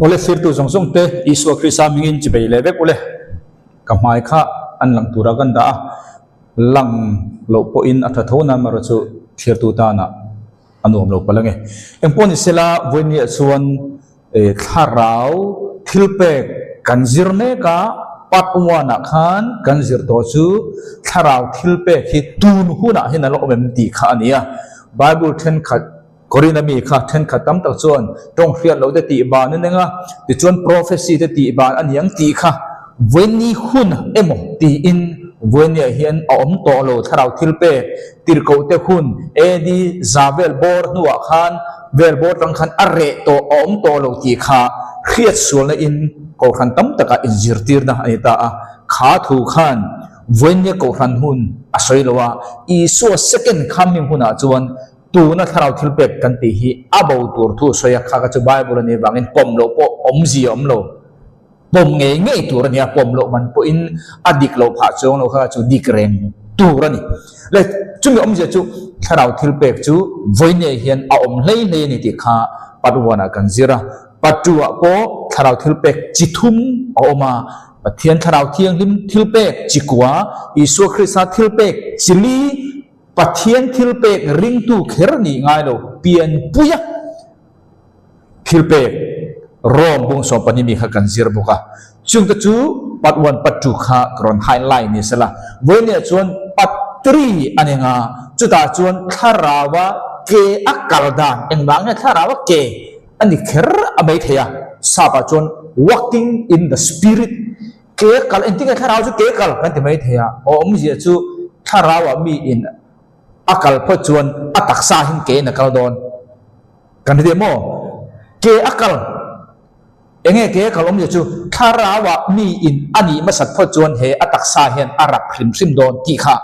ole sir tu song song te Isu Krista mingin chi bei lebe ole kamai kha an lang tura gan da lang lo po in atha thona maro chu thir tu ta na anuam lo palange empon isela voini chuan tharau thilpe kanzirne ka patwana khan kanzir to chu tharau thilpe hi tun huna hina lo mem ti kha ania Bible then khat Korina mi kha then khatam tak chuan tong hriat lo de ti ba ne nga ti chuan prophecy de ti ba an yang ti kha voini hun emo ti in voini hian om to lo tharau thilpe tirko te hun edi zavel bor nuwa khan vel bor tang khan arre to om to lo ti kha khiat sul na in ko khan tam taka injir tir na aita a kha thu khan voini ko khan hun asoi lowa Isu second coming huna chuan tu na tharau thilpek kan ti hi abo tur thu soya kha ka chu Bible ni wangin pom lo po om ji om lo pom nge tur ni pom lo man po in adik lo pha chong lo kha chu dik reng tur ani le chu mi om je chu tharau thilpek chu voine hian a om hlei hlei ni ti kha patwana kan zira patua po tharau thilpek chithum a oma pathian tharau thiang lim thilpek chikwa Isu Krista thilpek chili pathian thilpek ring tu kher ni ngai lo pian puya thilpek rom bung so pani mi kha kan zir boka chung ta chu pat 1 pat 2 kha kron highlight ni sala voine chuan pat 3 anenga chuta chuan tharawa ke akaldan engwang tharawa ke ani kher amai theya sapa chuan walking in the spirit ke kal entinga tharawa chu ke kal kan ti mai theya om ji chu tharawa mi in akal po chuan ataksa hin ke na kal don kan de mo ke akal enge ke kalom ye chu tharawa mi in ani masat po chuan he ataksa hian arak hrim hrim don ti kha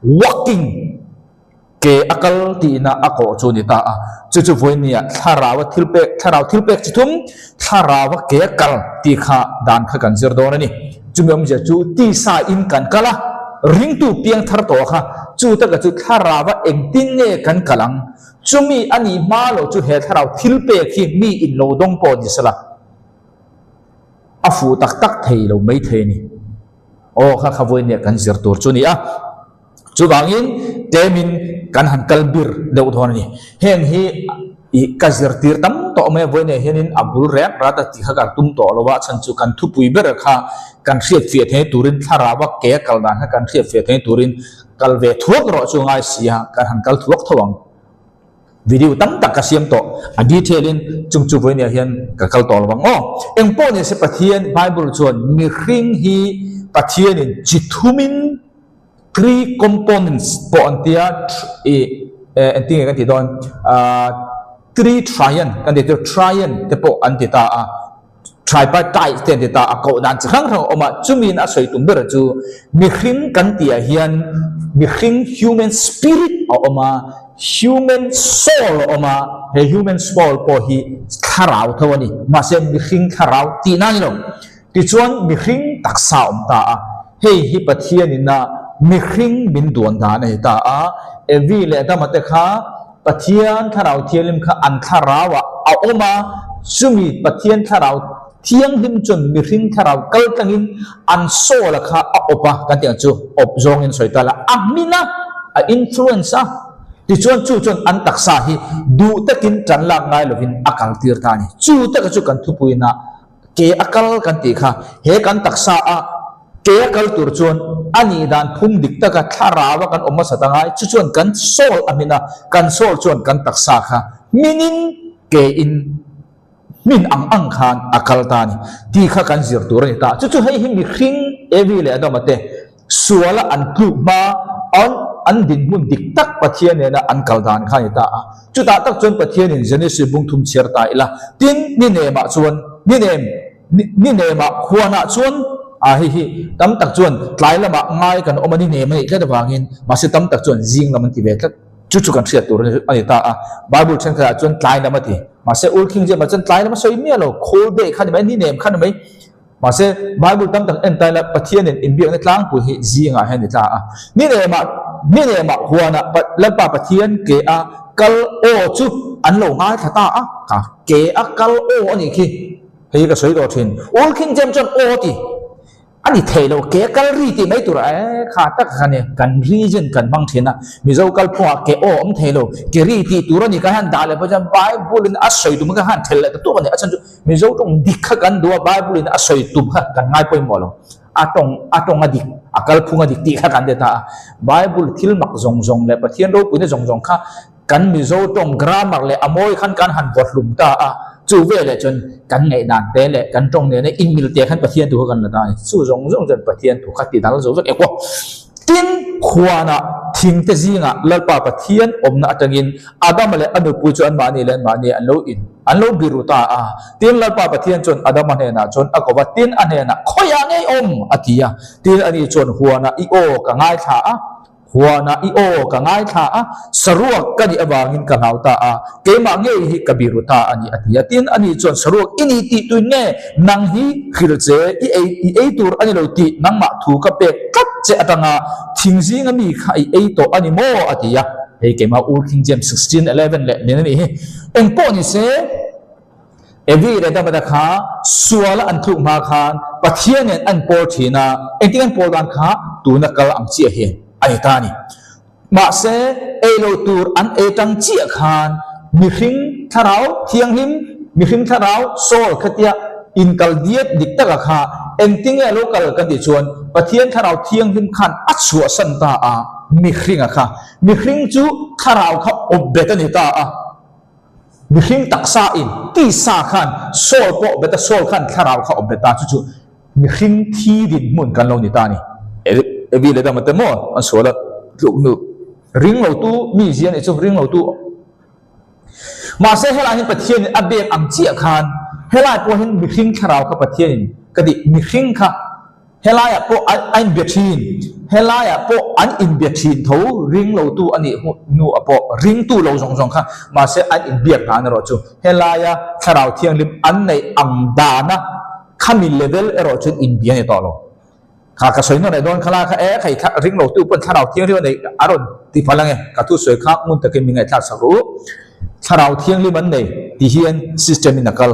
walking ke akal ti na ako chu ni ta a chu chu voinia tharawa thilpek chitum tharawa ke akal ti kha dan kha kan zir don ani chumem je chu ti sa in kan kala ring tu piang thar to kha chu ta ka chu tharawa engtin nge kan kalang chumi ani ma lo chu he tharau thilpe khi mi in lo dong po ni sala afu tak tak thei lo mai thei ni o kha khavoi ne kan zir tur chu ni a chu bangin temin kan han kalbir deuh thon ni hen hi I kazir tir tam to me voine henin abul rek rata ti kha tum to lowa chan chu kan thu pui ber kha kan riat fiat he turin tharawa ke kaldan ha kan riat fiat he turin kalve thuak ro chu ngai sia kan han kal thuak thawang video tam tak kasiam to a detailin chung chu voine hian ka kal to lawang o engpo ne se pathian Bible chuan mi ring hi pathian in chithumin three components po antia anting kan ti don three trian kan ti trian te po antita a tripartite te antita a ko dan chang rang oma chumin a soi tum ber chu mi hring kan ti a hian mi hring human spirit a oma human soul oma he human soul po hi kharau thawani ma se mi hring kharau ti na ni lo ti chuan mi hring taksa om ta a hei hi pathian in na mi hring min duan da na ta a evi le ta mate kha pathian tharau thialim kha an tharawa a oma sumi pathian tharau thiang him chun mi hring tharau kal tangin an so la kha a opa kan tiang chu op zong in soitala amina a influence a ti chuan chu chun an taksa hi du takin chanla ngai lovin akal tir ta ni chu tak chu kan thupuina ke akal kan ti kha he kan taksa a ke akal tur chuan ani dan phum dik taka tharawa kan oma satangai chu chuan kan sol amina kan sol chuan kan taksa kha minin ke in min ang khan akal tani ti kha kan zir tur ni ta chu chu hei hi mi hring evi le adamate suala an tu ma an din mun dik tak pathian ne na an kaldan kha ni ta chu ta tak chuan pathian in Genesis bung thum cher ta ila tin ni ne ma chuan ni ne ma khuana chuan hi tam tak chuan tlai lama ngai kan omani ne mai ka dawangin ma se tam tak chuan jing lam ti ve tak chu chu kan riat tur ani ta Bible chen kha chuan tlai lama ti ma se ul king je ma chuan tlai lama soi mi lo khol de khan mai ni nem khan mai ma se Bible tam tak en tai la pathian in bi na tlang pu hi jinga hen ni ta ni ne ma huana la pa pathian ke a kal o chu อันโลง่ายถ้าอ่ะค่ะเกอักกัลโออันนี้คือเฮ้ยก็สวยตัวทินโอคิงเจมจนโอตีอันนี้เทโลเกกัลรีตีไม่ตัวขาตักขันเนี่ยกันรีเจนกันบางทีนะมิเจ้ากัลพัวเกโอเทโลเกรีตีตัวนี้ก็หันด่าเลยเพราะฉะนั้นไบเบิลนอัศยตุมันก็หันเทเลยตัวมันเนี่ยอาจารย์มิเจ้าต้องดิกกันดูว่าไบเบิลนอัศยตุมกันง่ายไปหมดเลยอาตงอดิกอากัลพุงอดิกตีข้ากันเดต้าไบเบิลทิลมักจงเลยประเทศเราปุ่นเนี่ยจงข้ากันมิโซตรงกรามักเลยอโมยขันกันหันบทลุมตาจูเวเลยจนกันไงนานเตะเลยกันตรงเนี่ยอินมิลเตะขันประเทศตัวกันละได้สู้จงจนประเทศถูกขัดติดตามแล้วจงเอกว่าทินขวานะทิ้งเตจิงะลัลปาประเทศอมนะจังอินอาดามเลยอนุปุจอันมานี่เลยมานี่อันโลอินอันโลบิรุตาทินลัลปาประเทศจนอาดามเนี่ยนะจนอากว่าทินอันเนี่ยนะขยังไงอธิยาทินอันนี้จนหัวนะอีโอกังไงท่าหัวนะอีโอกังไงท่าสรุปกันอีบางินกันเอาตาเกมาเงยฮิกบิรุตาอันนี้อธิยาทินอันนี้จนสรุปอินิติตุนเน่นังฮิขิลเจอีตัวอันนี้เราตินังมาถูกกับเป็ดกัดเจตังทิ้งซิงมีใครตัวอันนี้โมอธิยาเฮ้เกมาอูคิงเจม16 11เลยเนี่ยนี่เอ็งป้อนี่เสเอวีเรดาบัดข้าส่วนละอันทุกมาขานปัจเจียนอันโปรทีน่าเอ็งที่อันโปรดันข้าตัวนักกลอังเจียเห็นไอ้ตานี่มาเสเอโลตูร์อันเอตังเจียขานมิหิงทาราวเทียงหิมมิหิงทาราวโซลขติยาอินกัลเดียดดิกตะกข้าเอ็งที่เอโลกัลกันดิชวนปัจเจียนทาราวเทียงหิมขานอัศวสันตามิหิงอะข้ามิหิงจูทาราวข้าอบเบตันิตามิหิงตักซาอินที่สาขันโซลโปเบตโซลขันทาราวข้าอบเบตาจู่มิหิงที่ดินมุนกันลงนิตานี่เอวีเลยดามันเตมออันสวละลูกนุริงเราตู้มีเสียนไอ้เจ้าริงเราตู้มาเสเฮลาหินประเทศอับเบกอังเจียคานเฮลาพวกหินมิหิงคาราวกับประเทศก็ดิมิหิงค่ะเฮลายะพวกอันเบียทีนเฮลายะพวกอันอินเบียทีนทูริงเราตู้อันนี้นูอพวกริงตู้เราสองค่ะมาเสอันอินเบียกานเราจู่เฮลายะคาราวเทียงลิมอันในอังดานะขามิเลเวลเราจู่อินเบียในต่อเราข้ากระสวยนั่นไอ้โดนขลาข้าใครข้าริงเราตู้เป็นข้าเราเที่ยงที่วันไหนอารมณ์ที่พลังไงข้าตู้สวยข้ามุนตะเกียงมีไงข้าสักรู้ข้าเราเที่ยงที่วันไหนที่เฮียนซิสเต็มนักกัล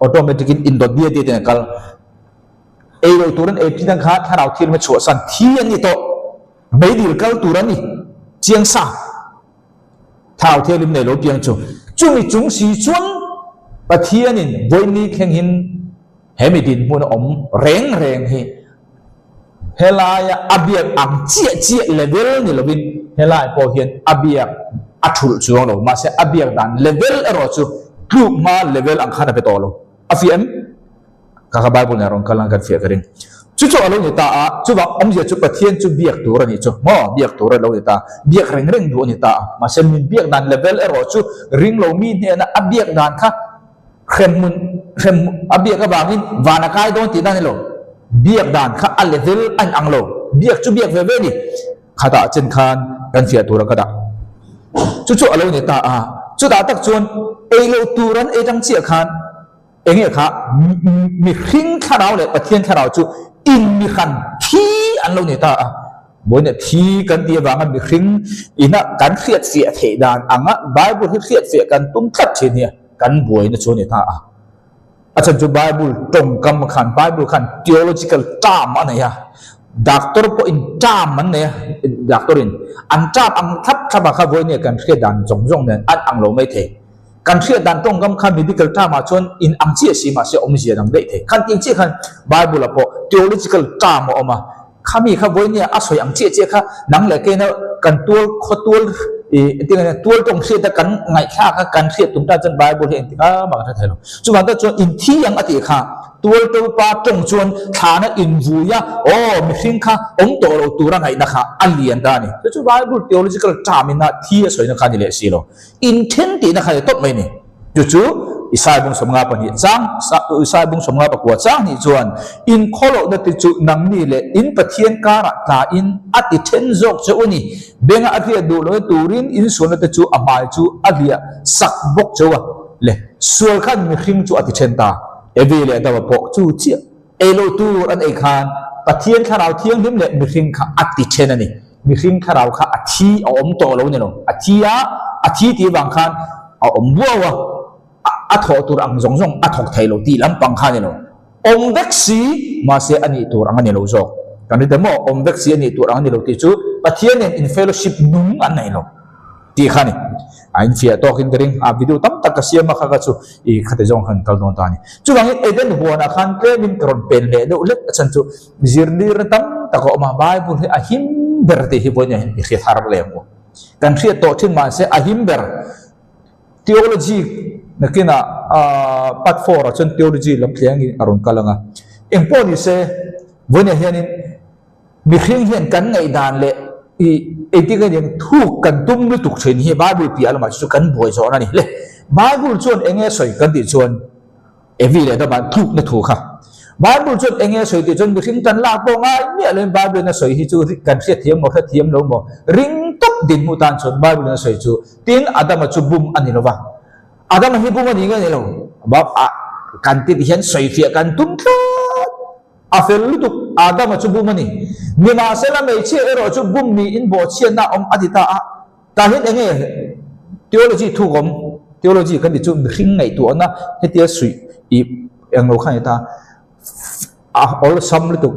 ออโตเมติกอินโดเดียที่นักกัลเราตู้นั้นที่นั่งข้าเราเที่ยงมาชัวสันเที่ยงนี่โตไม่ดีกัลตู้นั้นนี่เจียงซาข้าเราเที่ยงที่ไหนเราเพียงจู่มีจุงสีชวนปะเที่ยงนี่วันนี้แข่งหินเฮมิดินมุนอมแรงเฮเฮลายอาเบียอังเจียเลเวลนี่เราวินเฮลายพอเห็นอาเบียอัตุลจวงเรามาเสอาเบียดันเลเวลเอรอจูกลุ่มมาเลเวลอังคารไปต่อเราอาฟิเอ็มข้าขบายบุญเนี่ยรองกำลังกันเฟียกันเองจู่ๆเราเนี่ยตาจู่ว่าอมเสียจู่ประเทศจู่เบียกตัวนี่จู่มอเบียกตัวเราเนี่ยตาเบียกเร่งดูเนี่ยตามาเสมีเบียกดันเลเวลเอรอจูริงเรามีเนี่ยนะอาเบียกดันค่ะเข้มอาเบียกกับบางนี่วานาคายโดนตีนั่นนี่เราเบียกดานข้าอัลเลเวลอันอังโลเบียกจู่เบียกเวเวนี่ข้าตาเจนคานกันเสียตัวเราก็ได้จู่ๆเราเนี่ยตาจู่ตาตักชวนเอโลตูรันจังเสียคานเองเนี่ยข้ามีหิ้งข้าเราเลยประเทศข้าเราจู่อินมีขันที่อันเราเนี่ยตาบนเนี่ยที่กันเดียบางกันมีหิ้งอินะกันเสียเสียเทดานอังอ่ะไบเบิลที่เสียกันตุ้มทัดเช่นเนี่ยกันบวยเนี่ยชวนเนี่ยตาอาจารย์จูไบเบิลตรงกรรมขันไบเบิลขัน theological term อันไหนอะดักตอร์พออิน term อันไหนดักตอร์อินอัน term อันทับทับข้าวันเนี่ยกันเทียดันจงเนี่ยอันอังโลไม่เทกันเทียดันตรงกรรมขัน medical term มาชนอินอังเจียสีมาเสียอมเสียดังได้เทขันจริงๆขันไบเบิลละพอ theological term ออกมาข้ามีข้าวันเนี่ยอาศัยอังเจียข้านังเล็กเนี่ยกันตัวข้อตัวที่นั่นตัวตรงเสียแต่กันไงข้ากันเสียตุ้มตาจันไบเบิลเห็นที่ข้ามากันเท่าไหร่จุดนั้นก็จนอินที่ยังอธิข้าตัวปาตรงชวนฐานะอินวูยาโอ้มิสิงข้าองตัวเราตัวร่างไงนะคะอันเลียนตานี่จุดไบเบิล theological term นะที่สวยนักการเลี้ยสิโล intent นะคะจะต้องไม่เนี่ยจู่อิสายบุงสมงาปนิจังอิสายบุงสมงาปกวดจังนี่จวนอินโคโลนัติจุนังนี่เลยอินปะเทียนการะตาอินอติเทนจกจวนนี่เบงอาเทียดูเลยตูรินอินส่วนนัติจุอามายจุอาเดียสักบกจวะเลยส่วนขันมีขิงจุอติเทนตาเอวีเลยแต่ว่าปกจูเจียเอโลตูอันเอคานปะเทียนข้าเราเทียงนิ่มเลยมีขิงข้าอติเทนนี่มีขิงข้าเราข้าอธิอมโตเราเนี่ยเนาะอธิยะอธิที่บางคัน bua a tho tur ang zong zong a thok thai lo ti lam pang kha ni lo om vek si ma se ani tur ang ani lo zo kan ri demo om vek si ani tur ang ani lo ti chu pathian in fellowship nung an nei lo ti khani ain fia talking dring a video tam tak kasia ma kha chu I khate jong khan kal don ta ni chu wang eden huana khan ke min kron pen le do let chan chu zirlir tam ta ko ma bible he a him ber te hi bonya hi khia thar le mo kan khia to thin ma se a him ber theology nakina part 4 chan theology lam thleng in aron kalanga engpo ni se bonya hianin mi khing hian kan ngai dan le eti kan yang thu kan tum lu tuk chen hi bible pi alama chu kan boi zo na ni le bible chuan enge soi kan ti chuan evi le da ban thu na thu kha bible chuan enge soi ti chuan mi khing tan la po nga mi le bible na soi hi chu kan sia thiam mo kha thiam lo mo ring tok din mu tan chuan bible na soi chu tin adama chu bum ani lo wa adam hi bum ani nga ni lo ba kan ti hian soi fia kan tum tla afel lu adam chu bum ani mi ma se la mei che ero chu bum mi in bo chen na om adita a ta hin enge theology thu gom theology kan ti chu khing ngai tu na hetia sui I ang lo khan ta all sam lu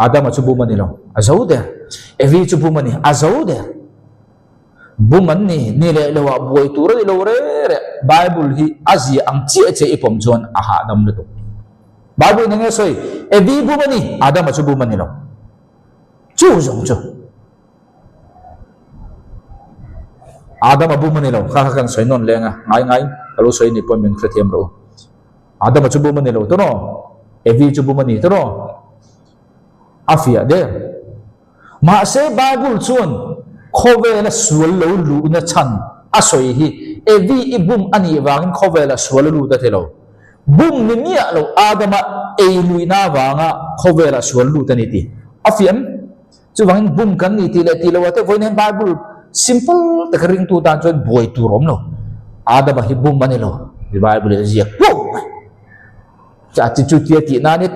adam chu bum ani lo azau de evi chu bum ani azau de bum ani ni le lo wa boi tu ro lo re bible hi azia ang che ipom chon a ha dam lu bible nge soi evi bum ani adam chu bum ani lo chu zong chu adam abu mani lo kha kan soi non lenga ngai alo soi ni pon min khathiam ro adam chu bu mani lo to no evi chu bu mani to no afia de ma se bible chuan khove la sul lo lu na chan a soi hi evi ibum ani wangin khove la sul lu da thelo bum ni nia lo adam e luina wanga khove la sul lu ta ni ti afiam chu wang bum kan ni ti le wa te voinen bible simple ta ring tu dan chon boy tu rom no ada ba hi bum mani lo di bible zia ko cha chi chu ti na ne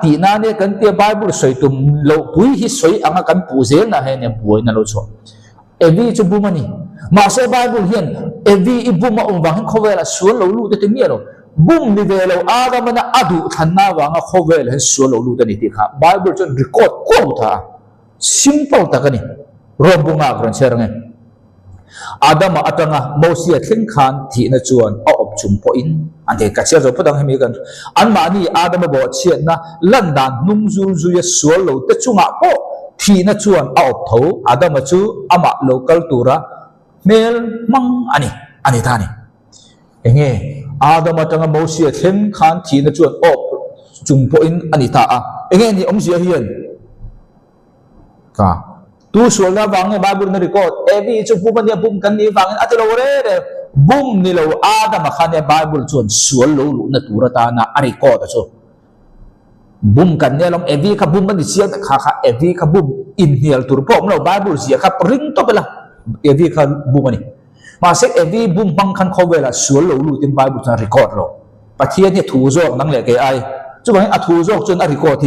ti na ne kan ti bible soi tum lo pui hi soi anga kan pu zel na he ne boy na lo cho evi chu bum mani ma se bible hian evi I bum ma wang khowela sual lo lu te mi lo bum ni ve lo ada mana adu thanna wanga khowel he sual lo lu te ni ti kha bible chon record ko tha simple ta kani robunga kron serang adam atanga mosia thing khan thi na chuan a op chum po in ante ka cher zo padang hemi kan an ma ni adam bo chiat na landan nung zu ya sual lo te chunga po thi na chuan a op tho adam chu ama local tura mel mang ani thani enge adam atanga mosia thing khan thi na chuan op chum po in ani ta a enge ni omsia hian ka tu sual na wang bible na record evi chu bum ni bum kan ni wang atelo re bum ni lo adam khan bible chuan sual lo lu na tura ta na a record chu bum kan ne long evi kha bum ni sia kha evi kha bum in hial tur pom lo bible sia kha ring to bela evi kha bum ni ma se evi bum bang khan khowela sual lo lu tin bible chuan record lo pathian ni thu zo nang le ke ai chu bang a thu zo chuan a record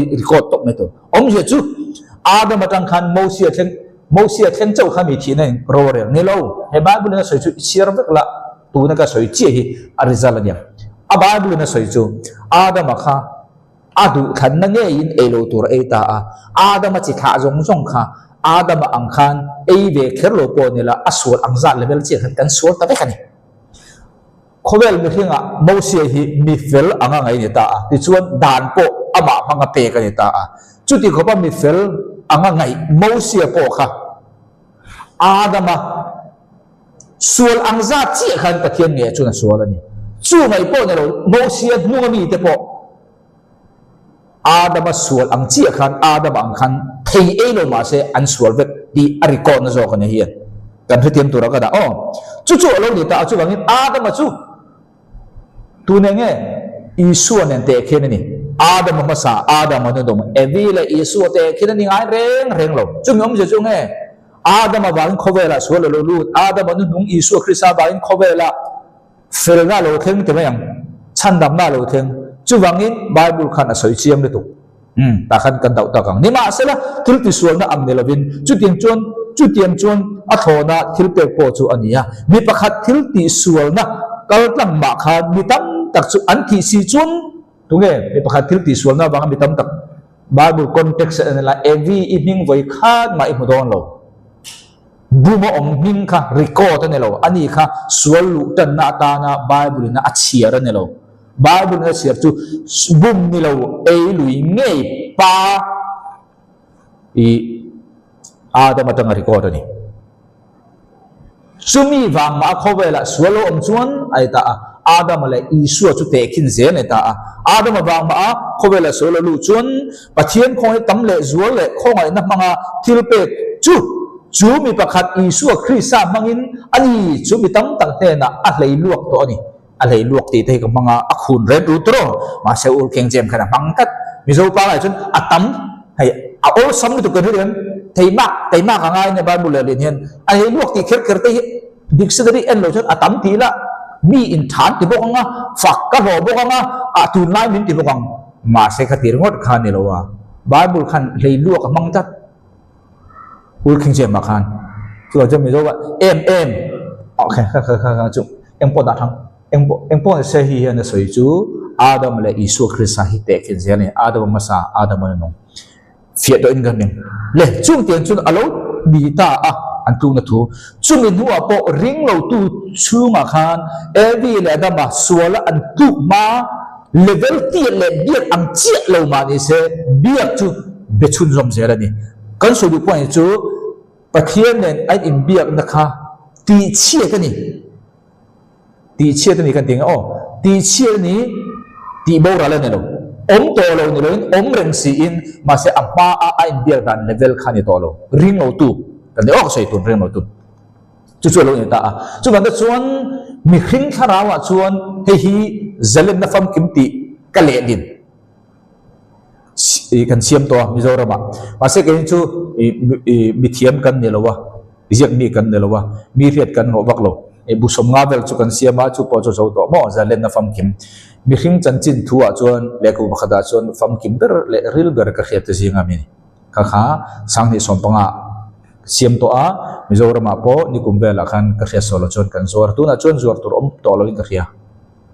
to me to om je chu adam atang khan mosia theng chau khami thi nei rore ni lo he bible na soi chu share vek la tu na ka soi chi hi a result ania a bible na soi chu adam kha adu khan na nge in elo tur e ta a adam chi kha zong kha adam ang khan e ve kherlo po ni la asur ang za level chi khan kan sur ta be khani khowel mi thinga mosia hi mi fel anga ngai ni ta a ti chuan dan po ama manga pe ka ni ta a chu ti khopa mi fel anga ngai mosia po kha adama sual angza chi khan pathian nge chuna sual ani chu ngai po ne lo mosia mungami te po adama sual ang chi khan adama ang khan thei e lo ma se an sual vek di arikon na zo kan hian kan thiam tu ra ka da chu lo ni ta chu bangin adama chu tu ne nge isu nen te khen ni adam masa adam anu dom evila isu te khin ni ngai reng lo chung om je chung e adam awang khowela so lo lu adam anu nung isu krista bain khowela felna lo theng te mayang chandam na lo theng chu wangin bible khan a soi chiam le tu ta khan kan dau ta kang ni ma sela thil ti sual na am ne lovin chu ting chon chu tiam chuan a thona thil pe po chu ania mi pakhat thil ti sual na kal tlang ma kha mi tam tak chu an thi si chuan tunge mi pakhat thil ti sual na bang mi tam tak Bible context la every evening voi khat ma i mudon lo bumo ong ning kha record ne lo ani kha sual lu tan na ta na Bible na achiar ne lo Bible na siar chu bum ni lo ei lui ngei pa i Adam atang record ni sumi wang ma khowela sualo om chuan ai ta Adam le Isu chu te khin zen ta Adam wang ma khowela sualo lu chuan pathian khoi tam le zual le khongai na manga thilpe chu mi pakhat Isu Krista mangin ani chu mi tam tang te na a lei luak to ani a lei luak ti te ka manga a khun re du tro ma se ul keng jem khana mangkat mi zo pa lai chun atam hay a ol sam tu kan rian thei ma ka ngai ne Bible le hian a lei luak ti kher kher te dictionary en lo chun atam ti la mi in than ti bo nga fak ka ho bo nga a tu nai min ti bo kang ma se khatir ngot khan ne lo wa Bible khan lei luak mangtat ul keng jem ma khan chu cho mi zo wa em okay kha chu em po da thang em po se hi na soi chu Adam le Isu Krista hi te khin zen ne Adam masa Adam no fiat do in gan le chung tiang chun alo bi ta an tu na thu chung in huwa po ring lo tu chu ma khan every le da ma suala an tu ma level ti le biak ang chia lo ma ni se biak chu be chun rom zera ni kan so du point chu pathian nen ai in biak na kha ti chia ka ni ti chia ni kan ting ti chia ni ti bo ra le ne lo om to lo ni lo om reng si in ma se apa a in biak dan level khani to lo ring lo tu kan de ok sai tun ring lo tu chu lo ni ta chu ban da chuan mi khring tharawa chuan hi zalen na fam kimti ka le din kan siam to Mizoram ma se ken chu mi thiam kan ne lo wa ziak mi kan ne lo wa mi riat kan ho bak lo bu som nga vel chu kan siama chu po chu to mo zalen na fam kim mi khring chan chin thua chuan le ku khada chuan fam kim ber le ril ber ka khiat zinga mi kha sang ni som panga siam to Mizoram po ni kumbela khan ka khia solo chuan kan zor tu na chuan zor tur om to lo in ka khia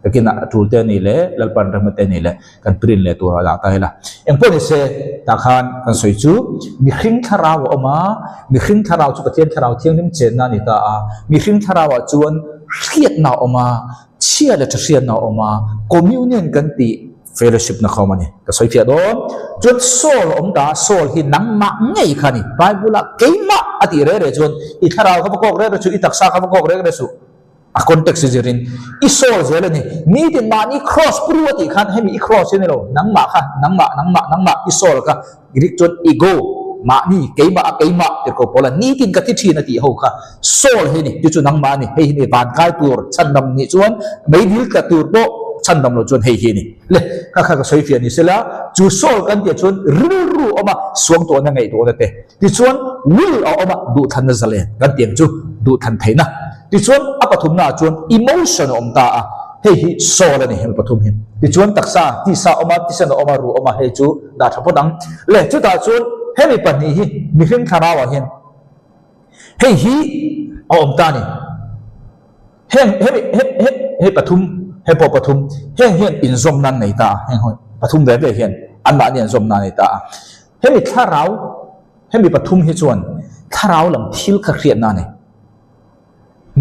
lakina tulte ni le lalpan ramate ni le kan prin le tu la ta hela engpo ni se ta khan kan soi chu mi khring tharaw oma mi khring tharaw chu pathian tharaw thiang nim chen na ni ta mi khring tharaw chuan khiat na oma chia le thrian na oma communion kan ti fellowship na khomani ka soi phia do chut sol om da sol hi nang ma ngei khani bible keima ati re re chun I tharaw ka ko re chu I taksa ka ko re su a context jerin I sol zelani ni din ma ni cross pruati khan hemi I cross ni lo nang ma I sol ka grik chut ego ma ni keima te ko pola ni tin ka thi na ti ho kha sol he ni chu nang ma ni he ni ban kai tur chandam ni chuan mai dil ka tur bo chandam lo chuan he ni le ka soi fia ni sela chu sol kan ti chuan ru oma suang to na ngai to na te ti chuan will oma du than na zale kan tiang chu du than theina ti chuan apathum na chuan emotion om ta he hi sol ani hem pathum hin ti chuan taksa ti sa oma ti san oma ru oma he chu da thapodang le chu ta chuan he mi pani hi mi khring tharawa hin he hi om ta ni he pathum he po pathum he in zom nan nei ta he hoi pathum ve hian an ma ni zom nan nei ta he mi tharau he mi pathum hi chuan tharau lam thil kha khriat na nei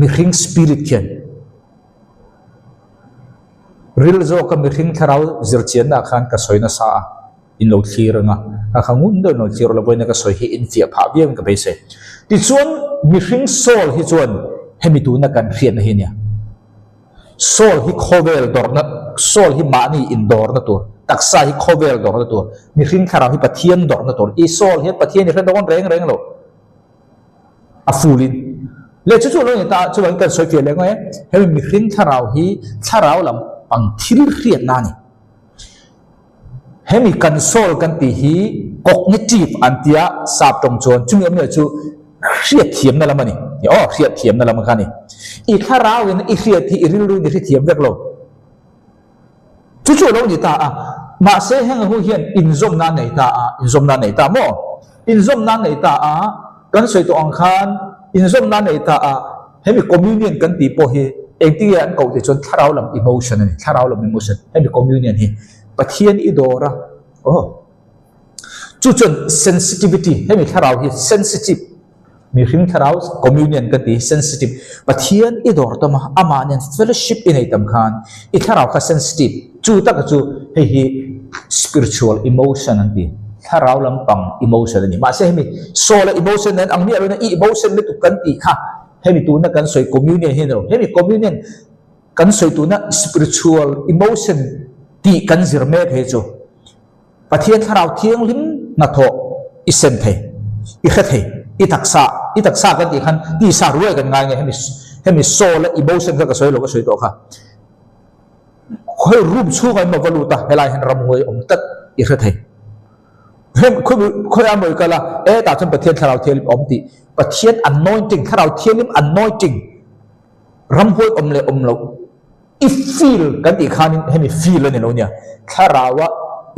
mi khring spirit kian ril zo ka mi khring tharau zir chian na khan ka soina sa in lo thiranga ka khangun do no thir lo boina ka soi hi in fia pha biam ka beise ti chuan mi khring soul hi chuan he mi tu na kan khriat na hi nia sol hi khovel dorna sol hi mani in dorna tur taksa hi khovel dorna tur mi khring tharaw hi pathian dorna tur I sol hi pathian ni ren reng lo a fulin le chu lo ni ta chu ban kan soi fia le ngai he mi khring tharaw hi tharaw lam pang thil riat na ni he mi kan sol kan ti hi cognitive antia sap tong chon chung em le chu riat thiam na lamani riat thiam na lam khani I tharau in I riat thi ril ru ni thiam vek lo chu lo ni ta ma se hang hu hian in zom na nei ta mo in zom na nei ta kan soi to ang khan in zom na nei ta a hemi communion kan ti po hi engti an ko te chon tharau lam emotion ani tharau lam emotion hemi communion hi pathian I dora oh chu chon sensitivity hemi tharau hi sensitive mi hring tharau communion kan ti sensitive pathian I dor to ma ama nen fellowship in ai tam khan I tharau kha sensitive chu ta ka chu hi spiritual emotion anti tharau lam pang emotion ani ma se hemi soul emotion nan ang mi aro na emotion le tu kan ti kha hemi tu na kan soi communion hin ro hemi communion kan soi tu na spiritual emotion ti kan zir me the chu pathian tharau thiang lim na tho isen the I kha the I taksa kan ti khan ti sa ruai kan ngai hemi soul emotion ka soi lo ka soi to kha khoi rup chu kai ma valuta helai han ram ngoi om tat I kha the hem khoi amoi kala e ta chon pathian tharau thiam om ti pathian anointing tharau thiam anointing ram hoi om lo I feel kan ti khan hemi feel ani lo nya tharawa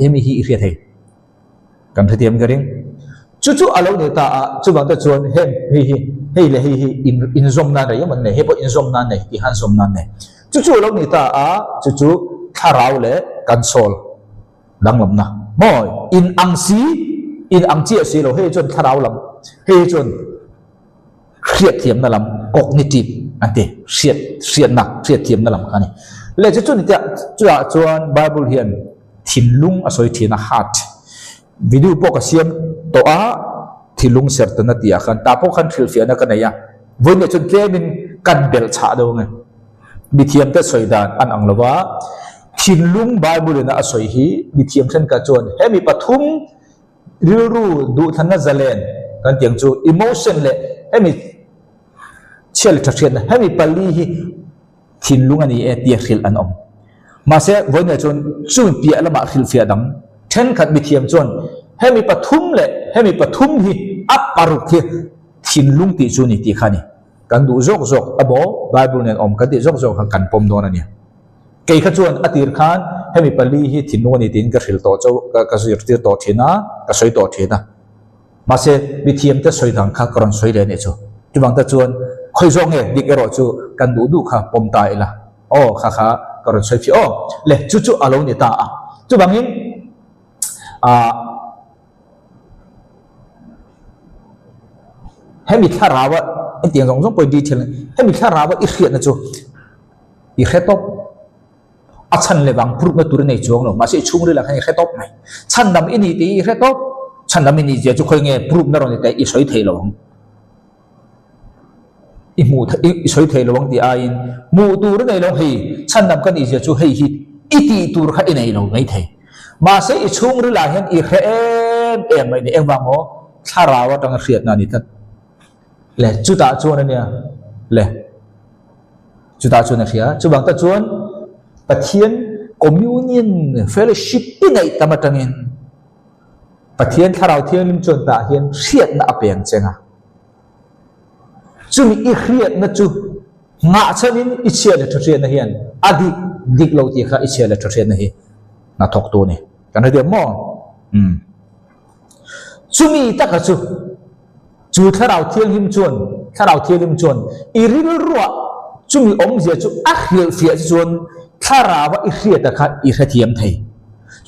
hemi hi I the kan thiam ka ring chu alo ne ta chu bang ta chuan hem hi le hi in zom na re yaman ne he po in zom na ne ti han zom na ne chu alo ne ta chu tharau le console dang lam na moi in ang chi si lo he chon tharau lam he chon khiat thiam na lam cognitive ante khiat na khiat thiam na lam khani le chu ni ta chuan bible hian thin lung asoi thina heart video po ka siam to thilung sertana tia khan ta po khan thil fiana kana ya voi ne chon tlemin kan bel cha do nge bi thiam ta soidan an anglawa thinlung bible na asoi hi bi thiam than ka chon hemi pathum rilru du thana zalen kan tiang chu emotion le hemi chel thakhen hemi pali hi thinlung ani e tia khil an om ma se voi ne chon chu pi alama khil fia dang then khat bi thiam chon hemi pathum hi aparuk hi thinlung ti chu ni ti khani kan du zok abo bible nen om kan ti zok kan pom don ani kei kha chuan atir khan hemi pali hi thinlung ani tin ka hril to chau ka zir tir to thina ka soi to thina ma se bi thiam te soi dang kha karon soi le ne chu ti bang ta chuan khoi zong nge dik ero chu kan du kha pom ta ila o kha karon soi fi o le chu alo ni ta chu bangin hemi tharawa tiang jong point detail hemi tharawa I khiat na chu I khetop achan le bang pruk na tur nei chuang no ma se chung ri la khai khetop mai chan dam ini ti khetop chan dam ini je chu khoi nge pruk na ro ni te I soi thei lo I mu I soi thei lo ti a in mu tur nei lo hi chan dam kan I je chu hei hi iti tur kha I nei lo mai thei ma se I chung ri la hian I khe em mai ni em wang ho tharawa tang khiat na ni tat le chu ta chuan ania le chu ta chuan khia chu bang ta chuan pathian communion fellowship inai tamatangin pathian tharau thiang lim chuan ta hian khiat na apeng chenga chu I khiat na chu nga chanin I chele thrian na hian adi dik lo ti kha I chele thrian na hi na thok tu ni kan de mo chu mi ta ka chu tharau thiang lim chuan I ril ruwa chu mi om je chu a khil fia chuan tharawa I khiat kha I kha thiam thei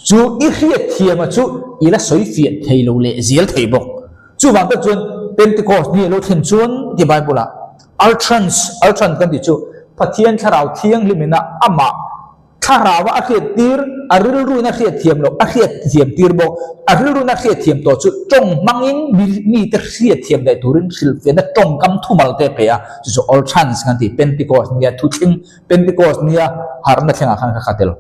chu I khiat thiam chu I la soi fia thei lo le zial thei bok chu wang ta chuan Pentecost ni lo then chuan ti bible a ultrans kan ti chu pathian tharau thiang limina ama tharawa a khiat tir aril ru na khiat thiam lo a khiat thiam tir bo aril ru na khiat thiam to chu tong mangin mi te khiat thiam dai turin sil fe na tong kam thumal te pe a chu all chance kan ti Pentecost nia thu thing Pentecost nia har na thenga khan kha tel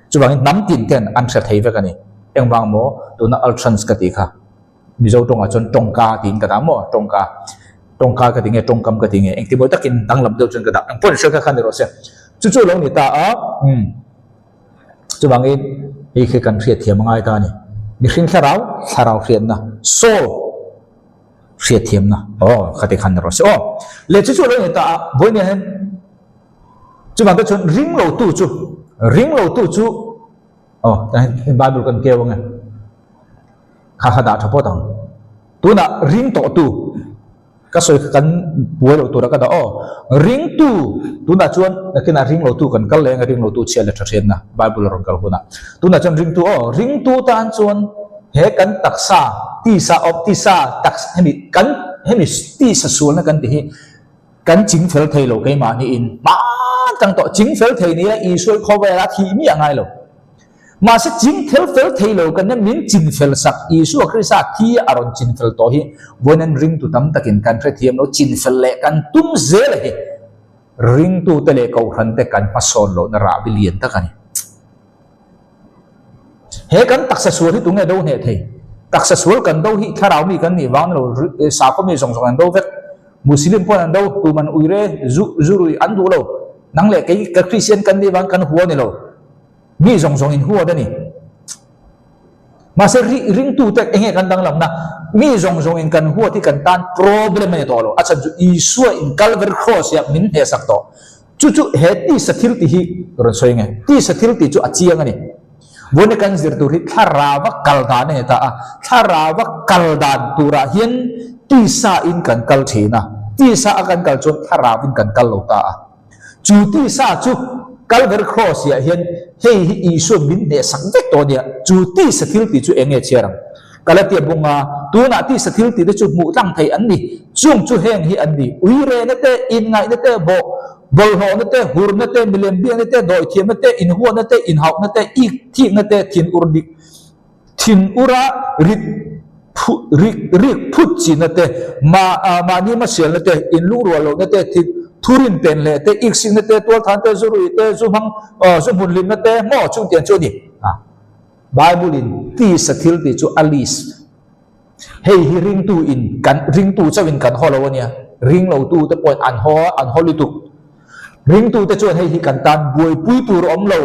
chu bang nam tin ten an sa thei ve kani eng bang mo tu na all chance ka ti kha mi zo tong a chon tong ka tin ka da mo tong ka ka ti nge tong kam ka ti nge eng ti boy takin dang lam do chon ka da ang pon sha ka khan ro se chu lo ni ta a chu bang hi khe kan khiat thiam ngai ta ni mi hring tharau khiat na soul khiat thiam na khati khan ro se le chu lo ni ta boy ne hen chu bang ta chon ring lo tu chu bible kan ke wang kha da thapo tang tu na ring to tu ka soi kan buai lo tu ra ka da ring tu na chuan na kina ring lo tu kan kal leng ring lo tu chia le tharen na bible ron kal huna tu na chuan ring tu ta an chuan he kan taksa ti sa op ti sa tak hemi kan hemi ti sa sul na kan ti hi kan chính fel thei lo kai ma ni in ma tang to chính fel thei ni i soi kho ve la thi mi angai lo mà sẽ chính theo fel thei lo kan na min chính fel sak i su krisa thi aron chính fel to hi vonen ring tu tam takin kan thre thiam no chính fel le kan tum ze le hi ring tu te le ko han te kan ma son lo na ra billion ta kan he kan taksa sur hi tu nge do ne thei taksa sur kan do hi tharau mi kan ni wang lo sa ko mi jong jong an do vet Muslim pun an đâu tu man uire zurui an du lo nang le cái Christian kan đi wang kan huo ni lo mi zong zong in huo da ni mà sẽ ring tu te enge kan dang lam na mi zong zong in kan huo ti kan tan problem ni to lo acha ju Isua in Calvary cross ya min he sak to chu he ti sathil ti hi ron soi nge ti sathil ti chu achiang ani vốn kan zir tu ri tharawa kaldan ne ta tharawa kaldan tura hian ti sa in kan kal thina ti sa akan kal chon tharawin kan kal lo ta chu ti sa chu Calvary cross ya hian hei hi Isu min ne sak vek to dia chu ti sathil ti chu enge cherang kalatia bunga tu na ti sathil ti de chu mu tang thei an ni chung chu heng hi an ni uire na te in ngai na te bo bol ho na te hur na te milem bi na te doi thiam na te in huwa na te in hau na te ik thi na te thin urdik thin ura rit rik phut chi na te ma ni ma sel na te in lu ro lo na te thi thurin ten le te ik sing na te tol than te zurui te zumang zumun lim na te mo chung tian chu ni Bible in ti sathil ti chu alis hei hi ring tu in kan ring tu chawin kan holo nia ring lo tu te point an ho li tu ring tu te chuan hei hi kan tan buai pui tur om lo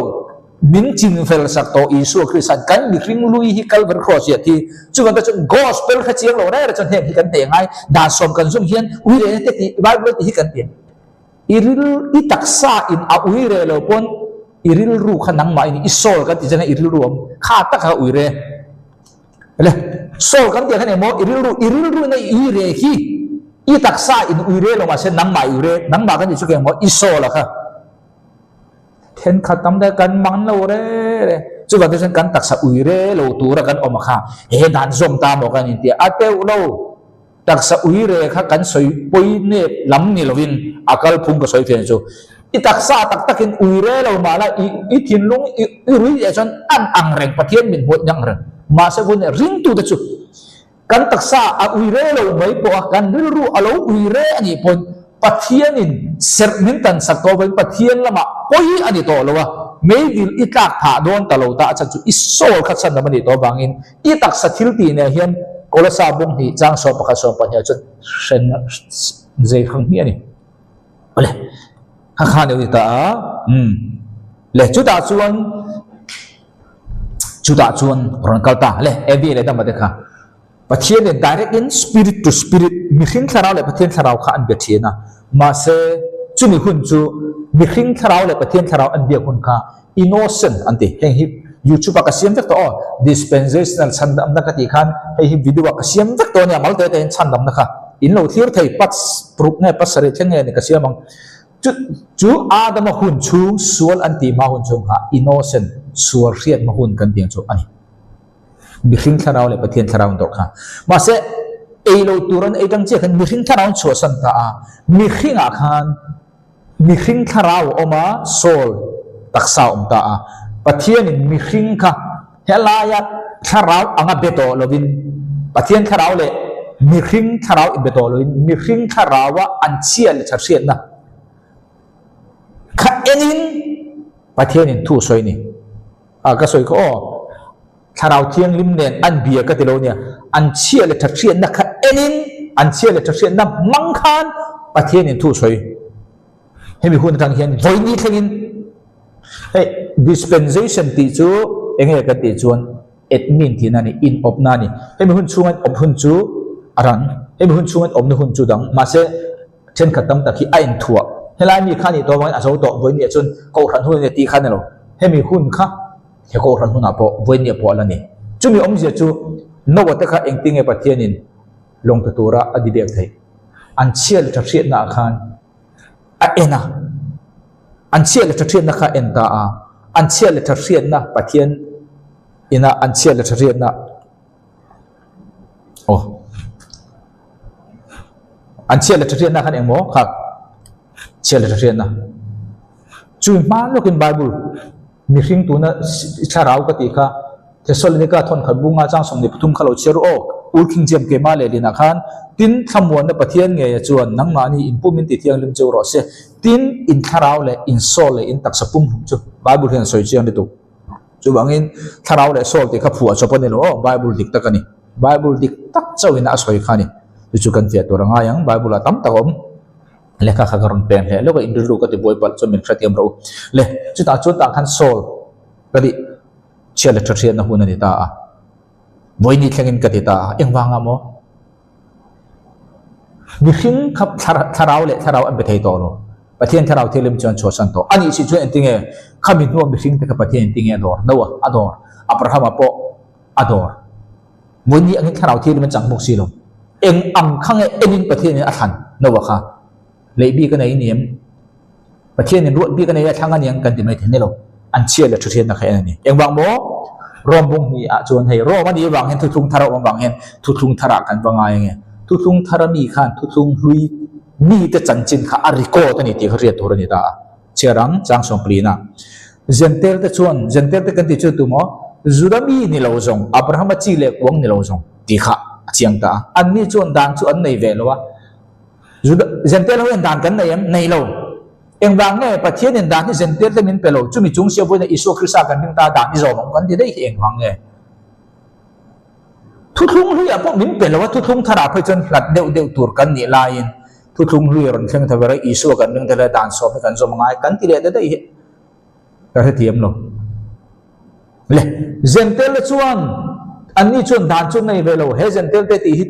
min chin fel sak to Isu Christian kan mi ring lui hi Calvary cross ya ti chuan ta chuan gospel kha chiang lo na ra chuan hei hi kan te ngai da som kan zum hian uire te ti Bible ti hi kan ti iril itaksa in a uire lo pon iril ru khanang ma in isol kan ti jana iril ruam kha ta kha uire le sol kan ti khane mo iril ru na ire hi i taksa in uire lo ma se nang ma uire nang ma kan ti chu ke mo isol kha then khatam da kan man lo re chu ba te kan taksa uire lo tu ra kan om kha he dan zom ta mo kan ti ateu lo taksa uire kha kan soi poi ne lam ni lovin akal phung ka soi thian chu i taksa tak takin uire lo mala i thin lung i rui ya chan an ang reng pathian min bot yang reng ma se gun ring tu da chu kan taksa a uire lo mai po kan ril ru alo uire ani pon pathian in sermintan sakowen pathian lama poi ani to lowa mai dil itak tha don talo ta cha chu isol kha chan na mani to bangin i taksa thil ti ne hian kola sabung hi chang so pakha so pa nya chun sen zai khang mi ani ole ha kha ne ta le chu ta chuan ron kal ta le ebi le da ma de kha pathian ne direct in spirit to spirit mi khin tharau le pathian tharau kha an be thina ma se chu mi hun chu mi khin tharau le pathian tharau an be hun kha innocent anti heng hi YouTube ka siam vek to dispensational chandam na ka ti khan hei hi video ka siam vek to ne mal te ten chandam na kha in lo thir thei pat pruk ne pasare thenge ne ka siamang chu adam hun chu sual anti ma hun chung kha innocent sual riat ma hun kan tiang chu ani bi khing tharau le pathian tharau to kha ma se ei lo turan ei dang che khan mi khing tharau chu san ta mi khing a khan mi khing tharau oma sol taksa ta pathian in mi khing kha helaya tharau anga beto lovin pathian tharau le mi khing tharau in beto lovin mi khing tharawa an chial tharian na kha enin pathian in thu soi ni ka soi ko tharau thiang lim nen an bia ka tilo nia an chial tharian na kha enin an chial tharian na mang khan pathian in thu soi hemi hun tang hian voini thengin hey dispensation ti chu enge ka ti chuan admin thi nani in op nani hemi hun chungan op hun chu aran hemi hun chungan op na hun chu dang ma se chen khatam ta khi ain thua helai mi khani to mai aso to voini chun ko ran hun ne ti khan lo hemi hun kha he ko ran hun apo voini po la ni chumi om je chu no wa ta kha engting e pathian in long ta tura adi dek thai an chia le thriat na khan a ena an chia le thriat na kha enta a an chia le thriat na pathian ina an chia le thriat na an chia le thriat na khan emo kha chia le thriat na chui ma lokin bible mi hring tu na tharau ka ti kha Thessalonica thon khabunga chang som ni puthum khalo cheru o ul king jem ke ma le lina khan tin thamon na pathian nge chuan nang ma ni implement ti thiang lim cheu ro se tin in tharau le in sol le in taksapum chu bible hian soi chiang ni tu chu bangin tharau le sol ti kha phu a chopone lo bible dik takani bible dik tak chawin a soi khani chu kan tia to ranga yang bible a tam takom lekha kha karon pen he lo ka indru ka ti boy pal cho min khatiam ro le chu ta khan sol kadi chia le thriat na hun ani ta a moi ni thlengin ka ti ta engwanga mo mi hring khap tharau an be thei to lo pathian tharau thelim chon chosan to ani si chu entinge khamin no mi hring te ka pathian entinge dor nawa ador abraham apo ador moi ni angin tharau thelim chang mok si lo eng am khange enin pathian a than nawa kha leibi ka nei niam pathian ni ruat bi ka nei thanga niang kan ti mai thene lo an chia le thriat na kha ani engwang mo rom bung ni a chon hei ro ma ni wang hen thuthung thara wang hen thuthung thara kan wanga nge thuthung thara mi khan thuthung hlui mi te chanchin kha ariko ta ni ti khriat thor ni ta cherang chang som plina zentel te chuan zentel te kan ti chu tu mo zurami ni lo zong abraham chi le wang ni lo zong ti kha chiang ta an ni chuan dan chu an nei ve lo wa zentel ho dan kan nei lo em vang nghe pathian in dan ni zentel te min pelo chumi chung sia voi na isu krista kan ding ta dan ni zo mong kan ti dei eng wang nghe thu thung hui a pok min pelo thu thung thara phai chon hlat deu tur kan ni lain thu thung hui ron thleng thavara isu kan ding ta dan so kan zo mangai kan ti le da dei ka he thiam lo le zentel chuan an ni chuan dan chu nei velo he zentel te ti hi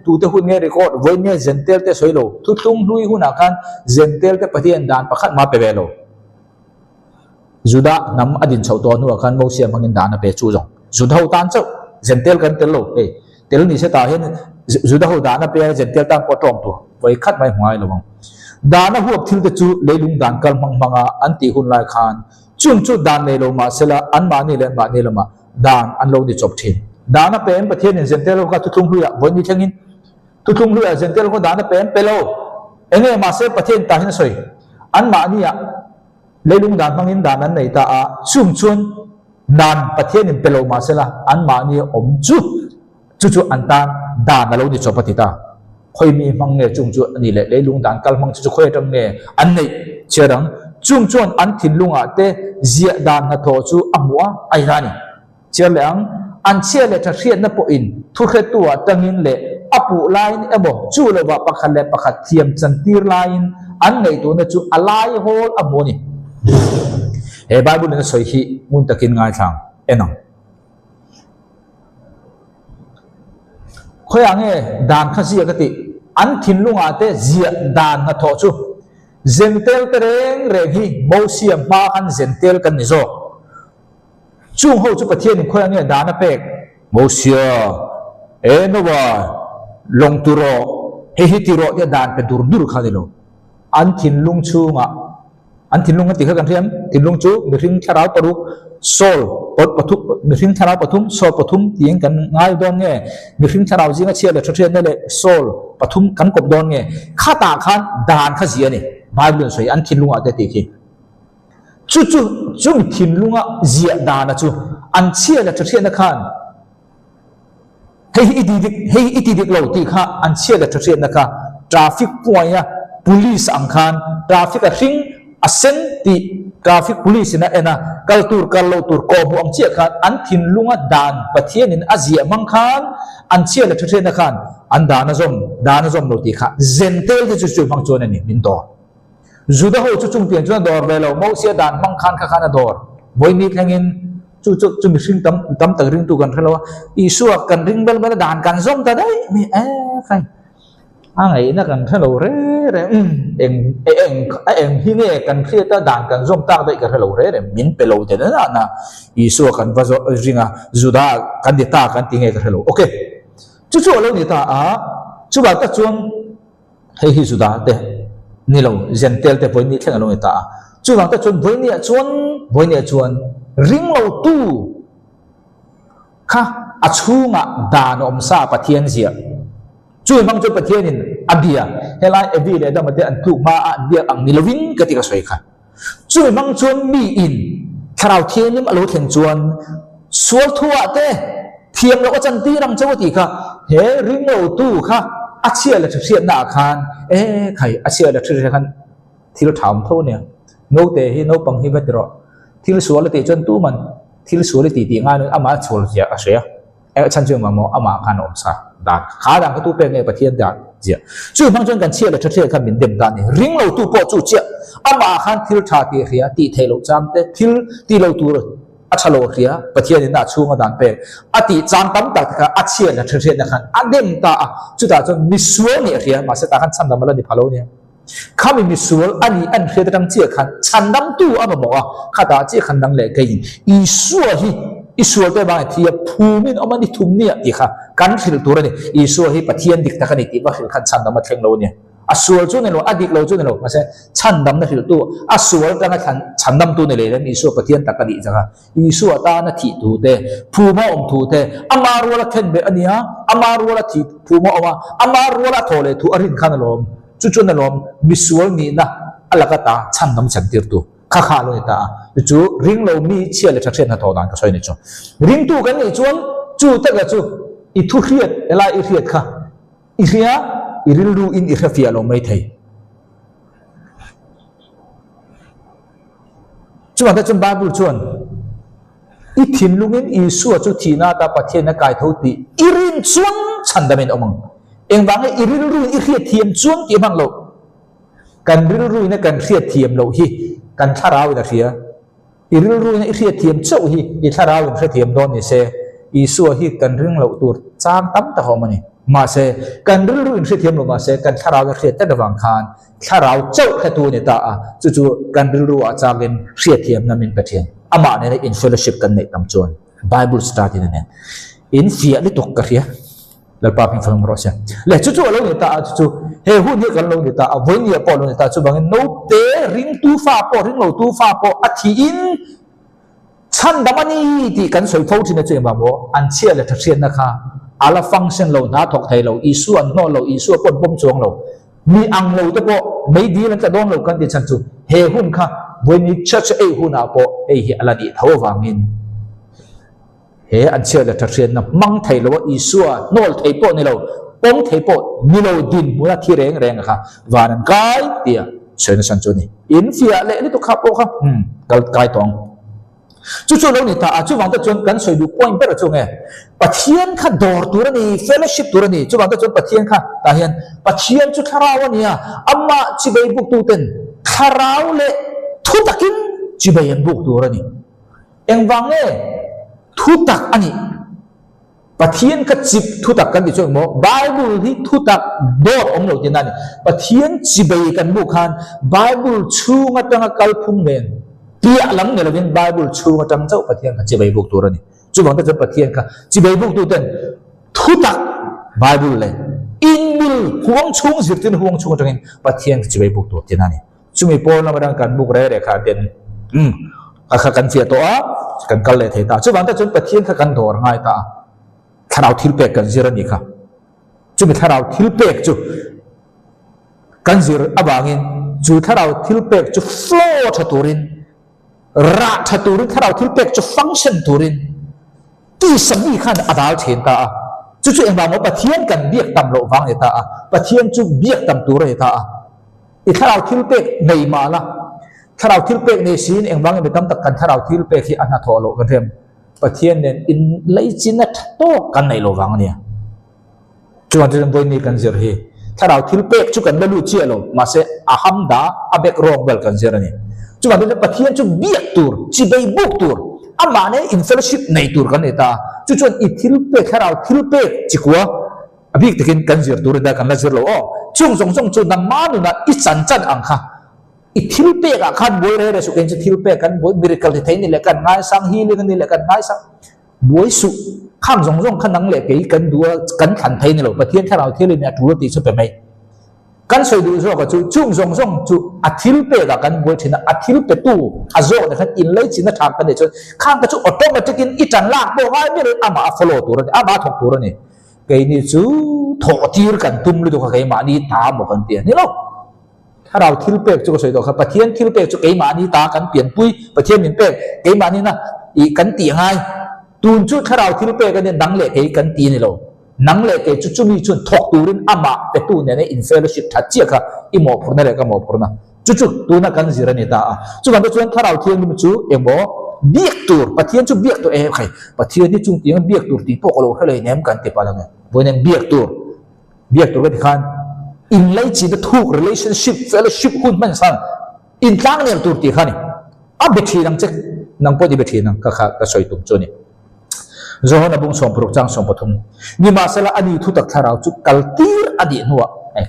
tu te hun nge record voi ne zentel te soilo thu thung hlui huna khan zentel te pathian dan pakhat ma pe velo juda nam adin chho to nu khan mo siam hangin dan a pe chu jong juda ho tan chau zentel kan tel lo tel ni se ta hen juda ho dan a pe zentel tan po tom tu voi khat mai hwai lo bang dan a huap thil te chu leilung dan kal manga an ti hun lai khan chung chu dan nei lo ma sela an ma ni le ma dan an lo ni chop thin dana pen pathian in zentel ka thu thung hluya voi ni thangin thu thung hluya zentel ko dana pen pelo enge ma se pathian ta hin soi an ma ni ya leilung dan mangin dan an nei ta a sum chun nan pathian in pelo ma se la an ma ni om chu an tan dan lo ni chopati ta khoi mi mang nge chung chu ani le leilung dan kal mang chu khoi tang nge an nei cherang chung chuan an thin lunga te zia dan na tho chu amwa ai rani cherlang an chia le thriat na po in thu khe tua tangin le apu line ebo chu le wa pakhat le pakhat thiam chantir line an nei tu na chu alai hol amoni he bible na soi hi mun takin ngai thang enang khoyange dan khasi akati an thin lunga te zia dan na tho chu zentel tereng re hi mosiam ma an zentel kan ni zo chung ho chu pathian khoi ane dana pek mosia enova long turo he tiro ya dan pe dur khadilo an thin lung chunga an thin lung ti kha kan thiam thin lung chu mi ring tharau paru sol pot pathum mi ring tharau pathum sol pathum tieng kan ngai don nge mi ring tharau jinga chia le thrian ne le sol pathum kan kop don nge khata khan dan kha zia ni bible soi an thin lunga te ti ki chu thin lunga zia dana chu an chia la thrian na khan hei itidik lo ti kha an chia la thrian na kha traffic point ya police ang khan traffic a ring asen ti traffic police na ena kaltur kallo tur ko bu ang chia khan an thin lunga dan pathian in azia mang khan an chia la thrian na khan an dana zom lo ti kha zentel te chu mang chon ani min to juda ho chu chung pian chuan dor velo mo sia dan mang khan kha khana dor voi ni thangin chu mi sing tam tak ring tu kan khalo isu kan ring bel dan kan zom ta dai mi khai angai na kan khalo re eng hi ne kan khia ta dan kan zom ta dai ka khalo re min pelo te na isu kan va ringa juda kan di ta kan ti nge ka khalo okay chu lo ni ta a chu ba ta chuan hay hi suda te ni lo gentle te voi ni theng lo ta chu wang ta chun voi ni chuan ring lo tu kha achunga dan om sa pathian zia chu mang chu pathian in abia helai evi le da mate an tu ma a dia ang nilovin ka ti ka soi kha chu mang chuan mi in tharau thian nim alo thlen chuan sual thua te thiam lo chan ti rang chaw ti kha he ring lo tu kha achia la thsia na khan khai achia la thsia khan thil tham tho ne no te hi no pang hi vatro thil sual te chon tu man thil sual ti ti nga no ama chol ya asya chan chu ma mo ama khan om sa da kha dang ka tu pe nge pathian da ja chu mang chon kan chia la thsia khan min dem da ni ring lo tu po chu chia ama khan thil tha ti khia ti thelo cham te thil ti lo tu achalo khia pathian in da chunga dan pe ati cham tam ta ka achia la thsia na khan adem ta chu ta chon miswa ni khia ma se ta khan cham da mala ni phalo ni khami miswal ani an khia ta tang chia khan chandam tu ama mo a khata chi khan dang le kai isua hi isua te ba thi phumin amani thumni ti kha kan khil tur ni isua hi pathian dik ta kan ti ba khil khan chandam ma thleng lo ni asual chu ne lo adik lo chu ne lo ma se chandam na khil tu asual ta na khan chandam tu ne le ni isua pathian ta ka di janga isua ta na thi tu te phuma om thu te amaru la khen be ania amaru la thi phuma oma amaru la thole thu arin khan lom chu chu na lom miswal ni na alaka ta chandam chantir tu kha kha lo ta chu ring lo mi chia le thakhen na tho dan ka soi ni chu ring tu kan ni chuan chu ta ga chu I thu khiat ela I khiat kha I khia I ril ru in I khafia lo mai thei chu ta chun Bible chuan I thin lungin I suwa chu thina ta pathian na kai tho ti irin chuan chandamin omang eng bangai I ril ru I khiat thiam chuan ti mang lo kan ril ru na kan khiat thiam lo hi kan tharau da khia I ril ru na I khiat thiam chau hi I tharau in khiat thiam don ni se I suwa hi kan ring lo tur chang tam ta homani ma se kan ril ru in khiat thiam lo ma se kan tharau da khiat ta da wang khan tharau chau kha tu ni ta a chu chu kan ril ru a changin khiat thiam na min pathian ama ne in fellowship kan nei tam chuan Bible study ne in fia li tok ka khia lal pa pin phang ro sia le chu chu lo ni ta chu he hu ni kan lo ni ta a voi ni po lo ni ta chu bang no te ring tu fa po ring lo tu fa po a thi in chan damani ti kan soi phau thi na che ba mo an chia le thasian na kha ala function lo na thok thai lo isu an no lo isu pon bom chuang lo mi ang lo te po mai di lan ta don lo kan ti chan chu he hun kha voi ni church e hu na po e hi ala ni thaw wangin he an chia la thasian na mang thai lo isua nol thai po ni lo pong thai po ni lo din mula thi reng reng kha wanan kai tia chen san chu ni in fia le ni to kha po kha kal kai tong chu chu lo ni ta chu wang ta chon kan soi du point per chu nge pathian kha dor tur ni fellowship tur ni chu wang ta chon pathian kha ta hian pathian chu tharaw ania amma chi bei buk tu ten tharaw le thu takin chi bei an buk tur ni eng wang nge thu tak ani pathian ka chip thu tak kan di chong mo Bible hi thu tak dor om lo tin ani pathian chi bei kan bu khan Bible chunga tanga kal phung men tia lang ne lovin Bible chunga tam chau pathian ka chi bei buk tur ani chu bang ta pathian ka chi bei buk tu ten thu tak Bible le in bil huang chung zir tin huang chung tangin pathian chi bei buk tu tin ani chu mi pol na madang kan buk re re kha ten akha kan fia to a kan kal le thei ta chu bang ta chun pathian kha kan dor ngai ta tharau thil pek kan zira ni kha chu mi tharau thil pek chu kan zir abangin chu tharau thil pek chu flow tha turin ra tha turin tharau thil pek chu function turin ti sami khan adal chen ta chu chu engba mo pathian kan biak tam lo wang ta pathian chu biak tam tur ta I tharau thil pek nei ma la tharau thil pek nei sin engwang mi tam tak kan tharau thil pek hi ana tho lo kan them pathian nen in lei chin to kan nei lo wang nia chuan chen voi ni kan zir hi tharau thil pek chu kan lu chia lo ma se aham da abek rong bel kan zir ni chuan de pathian chu biak tur chi bei buk tur ama ne in fellowship nei tur kan eta chu chuan I thil pek tharau thil pek chi kwa abik takin kan zir tur da kan la zir lo o chung chu na ma nu na I chan chan ang kha I thil pek a khan boi re su ken thil pek kan boi miracle thi thein ni le kan ngai sang hi le ni le kan ngai sang boi su khang zong khan nang le ke kan dua kan than thein ni lo pathian tharau thil ni a thu ti chu pe mai kan soi du zo ka chu chung zong zong chu athil pe ga kan boi thina athil pe tu azo na khan in lei chin na thak kan ne chu khang ka chu automatic in itan lak bo hai mi ama follow tur ama thok tur ni cái ni chu tho tir kan tum lu do ka kai ma ni ta mo kan tiền ni loถ้าเราทิลเป็กจุกสวยตัวครับปะเทียนทิลเป็กจุกไอ้มานี่ตากันเปลี่ยนปุ้ยปะเทียนมินเป็กไอ้มานี่นะอีกันตีง่ายตูนจุดถ้าเราทิลเป็กกันเนี่ยนังเล็กไอ้กันตีนี่เรานังเล็กไอ้จุดจุดมีจุดถกตูรินอามาแต่ตูเนี่ยในอินเฟลชิพทัดเจียค่ะอีหมอพูดนั่นแหละก็หมอพูดนะจุดจุดตูน่ะกันสิระนี่ตาจุดวันตัวถ้าเราเทียนนี่มันจุเอ็มบอกเบียกตัวปะเทียนจุดเบียกตัวเองใครปะเทียนนี่จุดยังเบียกตัวตีพวกเราเขาเลยเนี่ยมันกันติดไปแล้วไงวันนี้เบียกตัวก็ที่ขันin lay chi the two relationship fellowship hun man sang in tlang ne tur ti khani a bethi nang che nang podi bethi nang ka soi tum choni zohon abung som prok chang som pathum ni masala ani thu tak tharau chu kaltir adi nuwa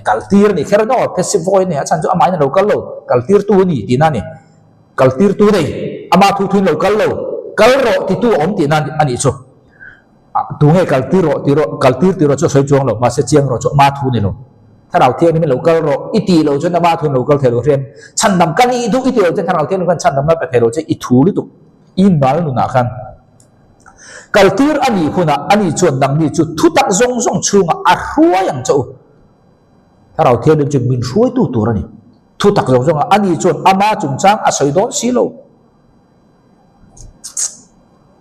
kaltir ni kher no passive voice ne achan chu amai na local lo kaltir tu ni ti na ni kaltir tu nei ama thu thu local lo kal ro ti tu om ti na ani chu tu nge kaltir ti ro chu soi chuang lo ma se chiang ro chu ma thu ni loถ้าเราเที่ยวนี่มัน local เราอิติเราจนมาทุน local เทโลเรียนฉันนำกันอีทุกอิติเราจะถ้าเราเที่ยวกันฉันนำมาไปเทโลจะอิทูลิตุอินบาลนุนากันกัลตีร์อันนี้คุณะอันนี้ชวนดังนี้จุดทุตักซงชูงอารัวอย่างเจ้าถ้าเราเที่ยวจะมินช่วยตัวนี่ทุตักซงอันนี้ชวนอามาจุงจางอาศัยโดนสิโล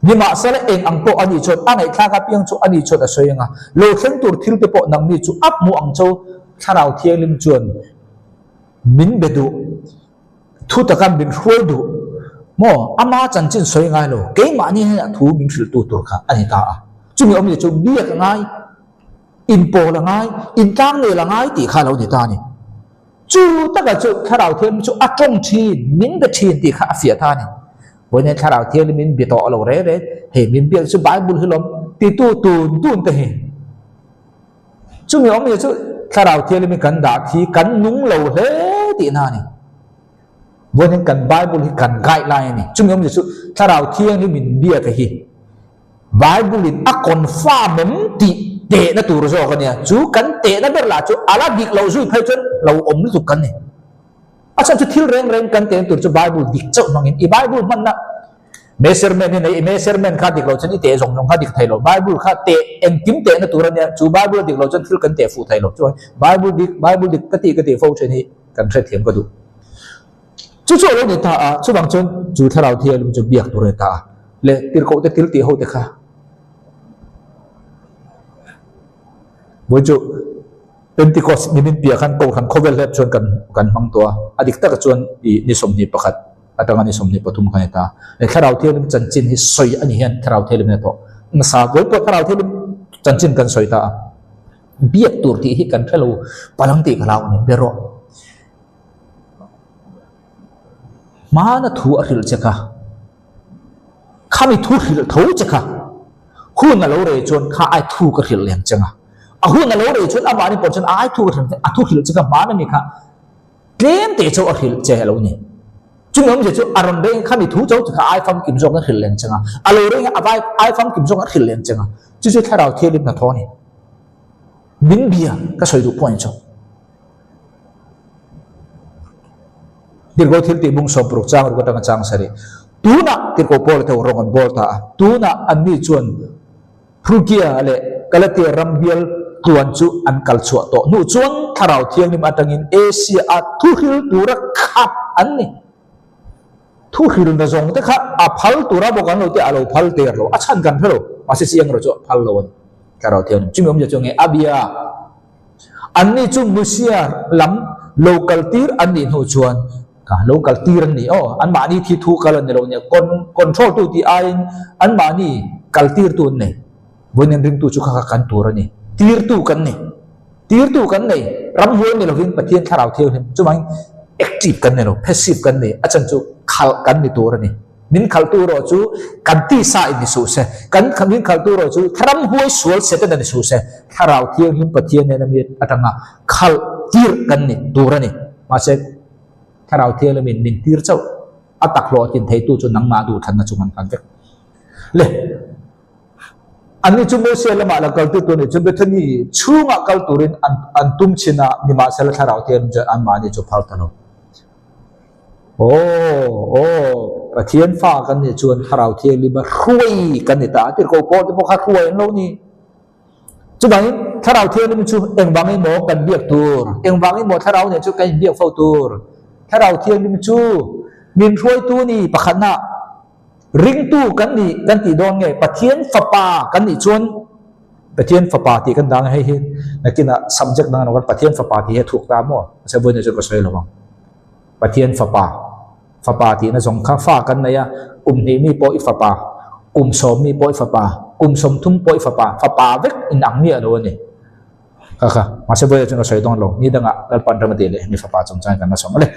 นี่มาเสร็จเองอังโปอันนี้ชวนอันไหนข้ากับยังจูอันนี้ชวนอาศัยยังโลกเข่งตัวทิลเปโปนังนี้จูอับมูอังเจ้าถ้าเราเที่ยวลิมจวนมินเบดูทุตกันบินช่วยดูโมอามาจันจินสวยง่ายโลเกี่ยมานี่เนี่ยทูมินฟิลตัวค่ะอันนี้ตาจุ่มอมเนี่ยจุ่มเบี้ยกันง่ายอินโปละง่ายอินตั้งเนี่ยละง่ายตีข้าเราเนี่ยตานี่จู่ตั้งแต่จู่ถ้าเราเที่ยวจู่อัดจงทีมินเบทีนตีข้าเสียท่านี่วันนี้ถ้าเราเที่ยวลิมินเบียต่อเราเร่เฮ้มินเบียจู่ใบบุญให้ลมตีตัวตูนแต่เฮ้จุ่มอมเนี่ยจู่ถ้าเราเที่ยวมีกันด่าที่กันนุ่งเหลาเฮ้ตีน่านี่วันนี้กันไบเบิลที่กันไกด์ไลน์นี่จุ่มยมจะสุถ้าเราเที่ยวนี่มินเบียกันฮีไบเบิลนี่อักคนฟ้ามันตีเตะนะตัวเราโซ่กันเนี่ยจูกันเตะนะเบลล่าจูอาลาดิกเราสู้ไปจนเราอมรู้สึกกันเนี่ยอาจารย์จะทิ้งเร่งกันเตะตัวจูไบเบิลดิกเจ้าน้องอินอีไบเบิลมันนะmeasurementนี่ measurement ข้าดิกเราจนนี่เตะส่งข้าดิกไทยเราไบเบิลข้าเตะเอ็งกิมเตะนะตัวเราเนี่ยจูไบเบิลดิกเราจนทิ้งกันเตะฟูไทยเราช่วยไบเบิลดิกกติฟูชนี่กันเทียมก็ดูจู่เราเนี่ยตาจู่บางจนจู่ถ้าเราเที่ยวมันจะเบียกตัวเราตาเลยติดเขาจะติดตีเขาแต่ข้าบ่จู่เป็นติคอสนี่เป็นเปียกันโตกันโคเวลเล็บชวนกันบางตัวอดีตก็ชวนนิสมนิประคัดอาตมานิสมนิปทุมกันตาถ้าเราเที่ยวมันจันจินที่สวยอันนี้เห็นถ้าเราเที่ยวเนี่ยตัวนักสาวด้วยพวกถ้าเราเที่ยวจันจินกันสวยตาเบียกตัวที่กันถ้าเราพลังตีกับเราเนี่ยเบรอมานะทูอริลเจ้าข้าไม่ทูริลทูเจ้าหุ่นเราเรยจนข้าไอทูกริลเลี้ยงจังหุ่นเราเรยจนอามานี่ปนจนไอทูกริลทูริลเจ้ามานะนี่ค่ะเกมเตะเจ้าอริลเจ้าเราเนี่ยจุ่มน้ำจะจุอารมณ์เร่งข้ามีทูเจ้าจะไอฟังกิมจงกันหินเลี้ยงจังอารมณ์เร่งไอฟังกิมจงกันหินเลี้ยงจังจู่ถ้าเราเที่ยวริมน้ำท้องนี่มินเบียก็สวยดูพอยจ้าเดี๋ยวเราเที่ยวตีบุ้งสมปลุกจ้างเราก็ต้องจ้างสิตูน่ะเดี๋ยวเราบอลเท่าโรงบอลตาตูน่ะอันนี้ชวนพรุ่งกี้อะไรก็เลยเที่ยวรัมเบียลตัวนจูอันกัลชัวโตนู่ชวนถ้าเราเที่ยวริมอัตงินเอเชียทุหิลตัวรักขับอันนี้ทุกหิลนะจงแต่ข้าพัลตัวเราบอกกันเราที่เราพัลเตอร์เราชันกันเถอะมาเสียงเราจะพัลเราถ้าเราเที่ยวจุ่มยมจะจงอาเบียอันนี้จุ่มมุเซียลำ local ตีร์อันนี้หูชวนlocal ตีร์นี่อันมานี่ที่ทุกกันเราเนี่ยcontrol ตัวที่อันมานี่กัลตีร์ตัวนี่วันนี้ริมตัวชุกกันตัวนี่ตีร์ตัวกันนี่รำหัวนี่เราเห็นประเทศถ้าเราเที่ยวเนี่ยจุ่มactive กันเนี่ยเรา passive กันเนี่ยอาจารย์จูขัลกันในตัวนี่มินขัลตัวเราจูกันตีสายในสูเสกันมินขัลตัวเราจูทำหัวสวยเสร็จในสูเสถ้าเราเที่ยวหิมปะเทียนเนี่ยมีอาจารย์ขัลตีร์กันเนี่ยตัวนี่มาเสร็จถ้าเราเที่ยวแล้วมินตีร์เจ้าอัตตะโลจินเทตัวจนนังมาดูทันนะจุมันกันเจ้าเลย anh ấy chúng môi là mà là câu từ tôi này chúng biết thân gì chú ngã câu turin anh tum china ni mà sẽ là thà rào tiền cho anh mà đi chụp phao tano và thiên pha cái này chuan thà rào tiền đi mà khui cái này ta thì câu có thì có khác khui lâu ni chú bảo thà rào tiền đi chú em vang ấy mò cần việc tour em vang ấy mò thà rào này chú cái việc phao tour thà rào tiền đi chú mình khui tu ni bạc khăn na ring tu kan ti don nge pathian fapa kan ni chuan pathian fapa ti kan dang hei hin nakina subject dang no pathian fapa ti he thuk ta mo se bo ne jo ko sei lo pathian fapa ti na jong kha fa kan na ya ni mi po i fapa som mi po i fapa som thum po i fapa vek in ang ni alo ni kha ma se bo jo ko sei don lo ni danga al pan ram ti le mi fapa chong chang kan na som le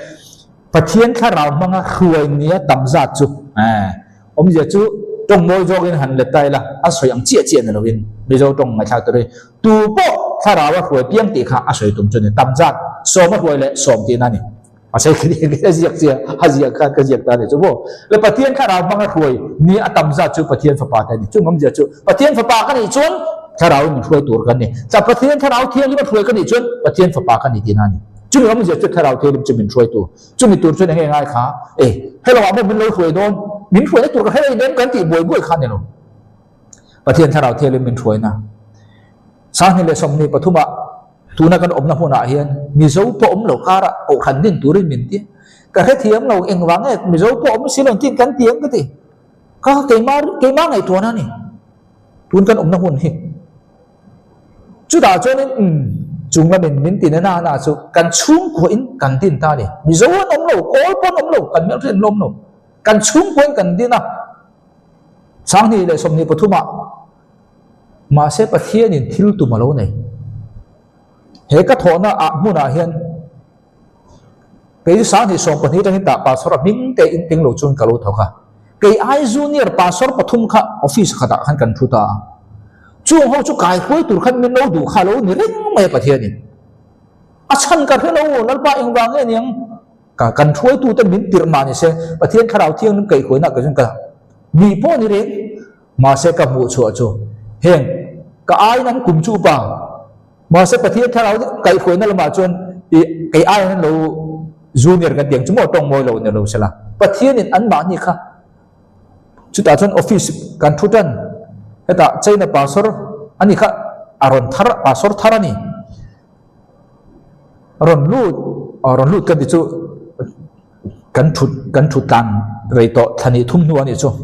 pathian kha raw manga khuai nia tam za chu ông giờ chú trong môi cho cái hành lệ tay là ăn sợi ăn chia này rồi bây giờ trong ngày sau tới tu bộ thà nào mà hồi biếng thì khá ăn sợi tụng cho nên tâm giác so mất hồi lệ sòm tiền này mà sẽ cái gì cái gì ta này chú bộ là bắt thiên thà nào mà hồi ni ăn tâm giác chú bắt thiên phải bắt này chú ông giờ chú bắt thiên phải bắt cái này chuan thà nào mình hồi tuổi cái này자 bắt thiên thà nào thiên nhưng mà hồi cái này chuan bắt thiên phải bắt cái này tiền này chú ông giờ chú thà nào thiên chú mình hồi tuổi chú mình tuổi cho nên ngay khá hay là mình lấy hồi đôn mình thôi tụi cái này đến cái gì buổi khăn này rồi, và thiên thảo thiên lên mình thôi na, sáng nay là xong này, bắt thua mà, tụi nó cái ốm nó hôn lại hiền, mình giấu bộ ốm lẩu cá ra, ổ khẩn đến tụi mình tiếc, cái hết thiếm lẩu em vắng này, mình giấu bộ ốm xí lần tiên cắn tiếng cái gì, có cái má này tụi nó này, tụi cái ốm nó hôn hiền, chú đạo cho nên chúng là mình tiền na số cần xuống của in cần tiền ta đi, mình giấu ốm lẩu, có con ốm lẩu cần miếng tiền lông lẩuกันชุ่มกวนกันดีนะสังนี่เลยสมนี่ปฐุมมาเสพเทียนินทิลตุมาโลนี่เฮก็โทนะอามุนาเฮียนเกยสังนี่สมปนิจังหิตาปาสระมิงเตอินติงโลจุนกะโลทอกะเกยไอจูเนียร์ปาสระปฐุมค่ะออฟฟิศขดาขันกันทุตาจู่ห้องจู่กายคุยตุรขันมินโลดูข้าโลนี่เร่งไม่ปะเทียนินอาชันกันเฮโลนั่นป้าอิงวางเงี้ยกันช่วยตัวแต่มินติรมานี่เสประเทศข้าเราเที่ยงนั้นไกลขวยนักกันจังกันมีพ่อนี่เองมาเสกับหมู่ชัวโจเฮงก็ไอ้นั้นกลุ่มจูป่ามาเสประเทศข้าเราไกลขวยนั่นละมาจนไอ้นั้นเราจูเนียร์กันเตียงจุ่มตรงมวยเราเนี่ยเราใช่ละประเทศนี่อันมานี่ค่ะจุดอาจารย์ออฟฟิศการทุจันเหตุใจในป่าสรอันนี้ค่ะอารอนทาร์ป่าสรทาร์นี่อารอนลูดกันดิจูกันทุดตันไรต่อทันทีทุ่มนัวนี่จ้ะ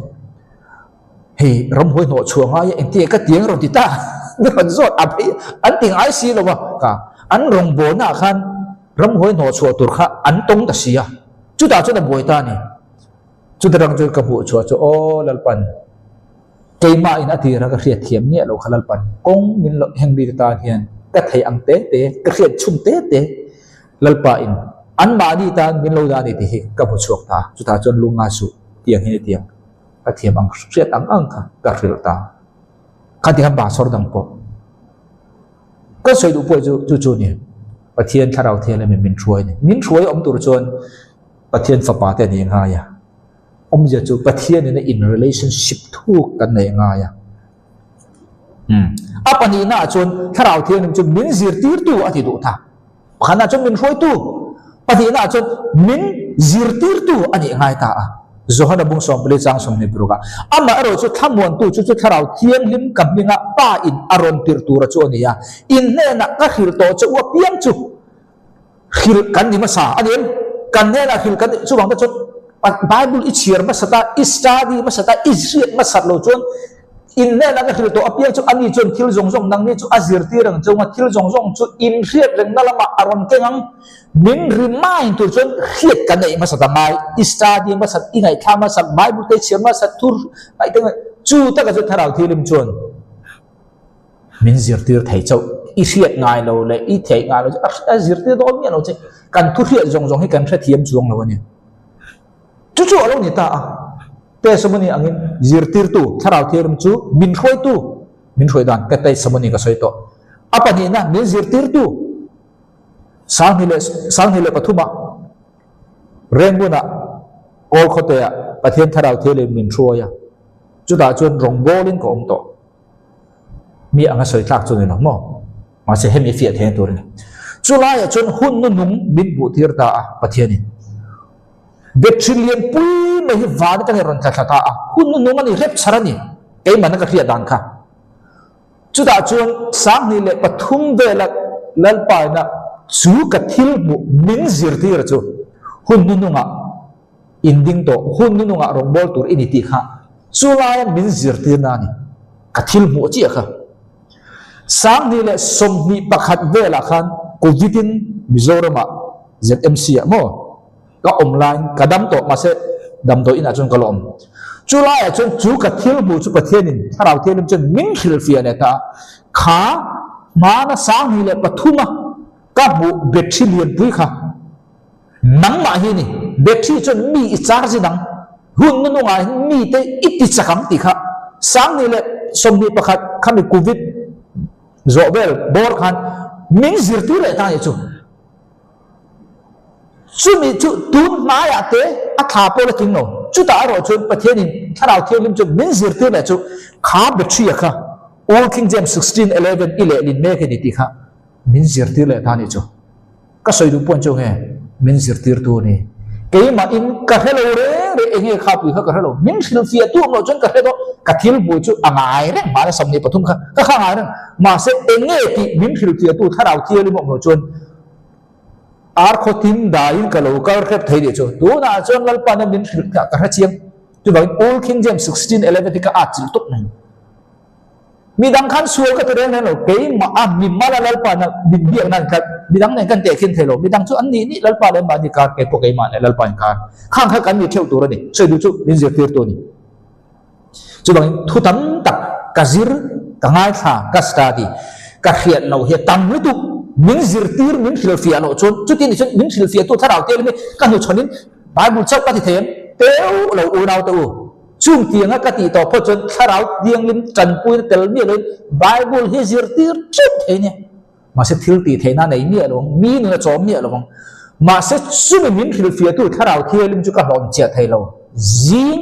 เฮ้ยรำหัวหนวดชัวง่ายเองที่ก็เตียงเราติดตานี่มันสดอันติงไอซีหรอวะก็อันรงโบน่ะคันรำหัวหนวดชัวตุรข้าอันตรงตัดเสียจุดอาจุดบวยตานี่จุดรังจุดกระบุชัวจ้ะโอ้ลัลปันเกย์มาอินอดีตเราก็เรียดเทียมเนี่ยเราขลัลปันกงมินแห่งดีตาเฮียนก็ไทยอังเตก็เรียดชุ่มเตลัลปาอินอันมาดีตามินโลดานี่ที่กับผู้ชกตาจุดตาจนลุงอาสุเตียงเฮียเตียงก็เทียมอังเสียอังค่ะกับเรือตาขันที่ทำบาสอร์ดังปอก็สวยดูป่วยจู่เนี่ยประเทศข้าเราเทียนเลยมินช่วยเนี่ยมินช่วยอมตุรจนประเทศฝาปาแต่เนี่ยง่ายอมจะจู่ประเทศเนี่ยใน in relationship ทุกกันเนี่ยง่ายอัปนี้น่าจนข้าเราเทียนจนมินซิร์ตีร์ตัวอธิดุตาขณะจนมินช่วยตัวปฏิน่าจนมินซิร์ตีร์ตัวอันนี้ง่ายตาจะหันบุ้งส่งไปเลยจังส่งในบริการอามาเราจะทำมวนตัวจุดข้าเราเทียนหิมกับมิงะป้าอินอารมณ์ตีร์ตัวจวนเนี่ยอินเนนักก็หิลโตจะว่าเพียงจุหิลกันนี่มาสาอันนี้กันเนี่ยนะหิลกันจุบังแต่จนไบเบิลอิเชียร์มาสตาอิสตาดีมาสตาอิสเรียมาสัตว์โลจวนอินเนี่ยนักหิลโตอเพียงจุอันนี้จนหิลจงนังนี่จุอาซิร์ตีรังจุมาหิลจงจุอินเรียเรื่องนั่นละมาอารมณ์เก่งมินริมายตัวจนเขียดกันในมาสัตย์ไม่อิสตาดีมาสัตย์อินไอท่ามาสัตย์ไบเบิลเตเชียร์มาสัตย์ทุรไอตั้งจู่ตั้งแต่จุดทาราที่ริมจวนมินซิร์ตีร์ไทยเจ้าอิเขียดง่ายเราเลยอิเทง่ายเราจะซิร์ตีร์ตัวนี้เราจะกันทุเรียนจงให้กันแค่เทียมจงเราเนี่ยจู่เราเนี่ยตาแต่สมัยนี้อันนี้ซิร์ตีร์ตัวทาราที่ริมจู่มินช่วยตัวมินช่วยดันแต่แต่สมัยนี้ก็ช่วยตัวapa ni naมินซิร์ตีร์ตัวsang hile pathuma rengu na kol khote ya pathian tharau thele min throya chuda chon rong bolin ko om to mi anga soi tlak chu no mo ma se hemi fiat he tur ni chulai chon hun nu nung bin bu thir ta a pathian ni betrillion pui mai van ka ron tha ta a hun nu nung ani rep charani ei man ka khia dan kha chu da chuan sang ni le pathum ve la lal pa na chu ka thil mu min zir tir chu hun nu nunga inding to hun nu nunga rong bol tur ini ti kha chulai min zir tir na ni ka thil mu chi kha sang ni le som ni pakhat ve la khan COVID-in Mizoram ZMC mo ka online kadam to mase dam to ina chun kalom chulai chun chu ka thil mu chu pathianin tharau thelim chun min khil fia le ta kha mana sang ni le pathuma ka bu betrillion pui kha nang ma hi ni betri chun mi i charge dang hun nu nga mi te iti chakam ti kha sang ni le som ni pakhat khami COVID zobel bor khan min zir tu le ta ni chu mi chu tun ma ya te a tha po le king no chu ta ro chu pathian in tharau thelim chu min zir tu le chu kha betri kha Old King James 16:11 ile lin me ke ni ti kha min zir tu le ta ni chu ka soi du pon chu he min zir tir tu ni ke ma in ka hello re enge kha pu kha ka hello min thil fia tu no chon ka hello ka thil bu chu angai re ma la som ni pathum kha ka kha ngai re ma se enge ti min thil fia tu tharau thelim mo chon ar khotim dain ka lo ka khep thei de chu tu na chon lal pa na min thil ka ka chiang tu ba Old King James 16:11 ti ka a chil tok nai mi dang khan sual ka tere na lo ke ma a mi mala lal pa na bin biak nan ka mi dang ne kan te khin thelo mi dang chu an ni lal pa le ma ni ka ke po ke ma lal pa ka khang kha kan mi theu tu ra ni sei du chu min zir tir tu ni chu bang thu tam tak ka zir ka ngai tha ka study ka khiat no he tam lu tu min zir tir min khil fia no chon chu tin chu min khil fia tu tharau te mi ka nu chonin bible chap ka ti them teu lo u nau tu chung tiếng cái tỷ tỏ phật chân thảo tiếng lên trần pui tel mi lên Bible hi zir tir chút thế nhé mà sẽ thiếu tỷ thế na này mi luôn mi nữa cho mi luôn mà sẽ suy mình thiếu phía tu thảo thiên lên chú cả lòng chết thấy lâu zin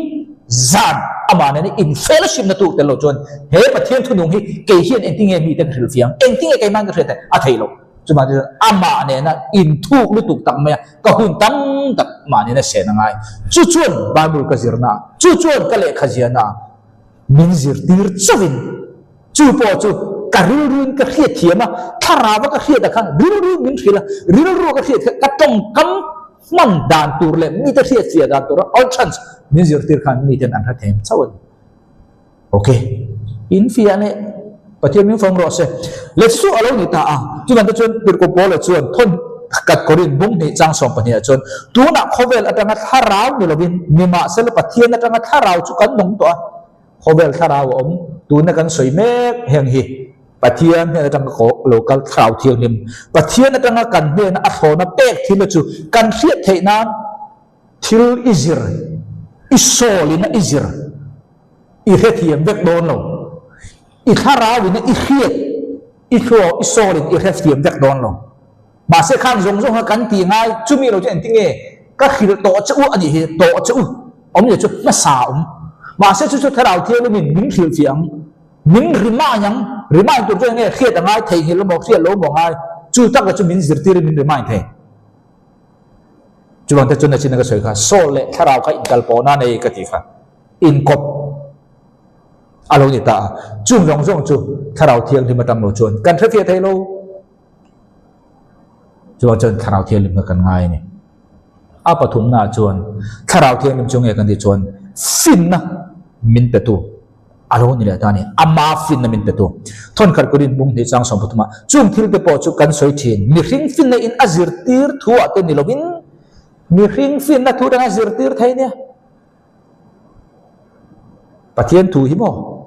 zan ama này in fellowship na tu tel lâu chôn he mà thiên thu nung hi cái hiện anh tiếng mi tên thiếu phía anh tiếng cái mang cái thế à thấy lâu chú mà ama này na in thu lu tu tặng mày có hun tam tak mà này na sẽ ngay chú chuan Bible cái zir na chú chuan cái lệ khazia na min zir tir chavin chú po chú karun cái khiết thiam à thara và cái khiết đặc run min khila run cái khiết cái trong cấm man dan tur le mi ta khiết sia dan tur all chance min zir tir khan mi ten an ha them chawan okay in fia ne pathian min phong ro se let's su alo ni ta a chu man ta chuan pir ko pol le chuan thon kat korin bung ni chang som pania chuan tu na khovel atanga tharau ni lovin mima sel pathian atanga tharau chu kan nong to khovel tharau om tu na kan soi mek heng hi pathian ne atanga ko local tharau thiang nim pathian atanga kan ne na athona pek thil chu kan riat theina thil izir isolina izir I rethiam bek don lo I tharau ni I khiat I kho isolin I rethiam bek don lo mà sẽ khang giống giống cắn tì ngay chú mi đâu chuyện tiếng nghe các khi tổ chữ anh gì tổ chữ ông như chút nó xảo mà sẽ chút thay đầu thiên mình những thiểu phiền những rima tụi tôi nghe khi ta ngay thầy thì nó một khi lỗ một ngay chú tắc là chú mình giật tiền mình rima thầy chú bạn ta cho nên chỉ là cái sợi khác số lệ thay đầu cái inkalpona này cái gì khác incop alo như ta chú giống giống chú thay đầu thiên thì mà tầm nổi chuồn cần phải phía thầy lâu chuan chuan tharau thialim ka kan ngai ni a pathum na chuan tharau thialim chung e kan di chuan fin na min pe tu alo ni la ta ni ama fin na min pe tu thon khar kurin bung ni chang som pathuma chung thil te po chu kan soi thin mi hring fin na in azir tir thu ate ni lovin mi hring fin na thu dang azir tir thai ne pathian thu hi mo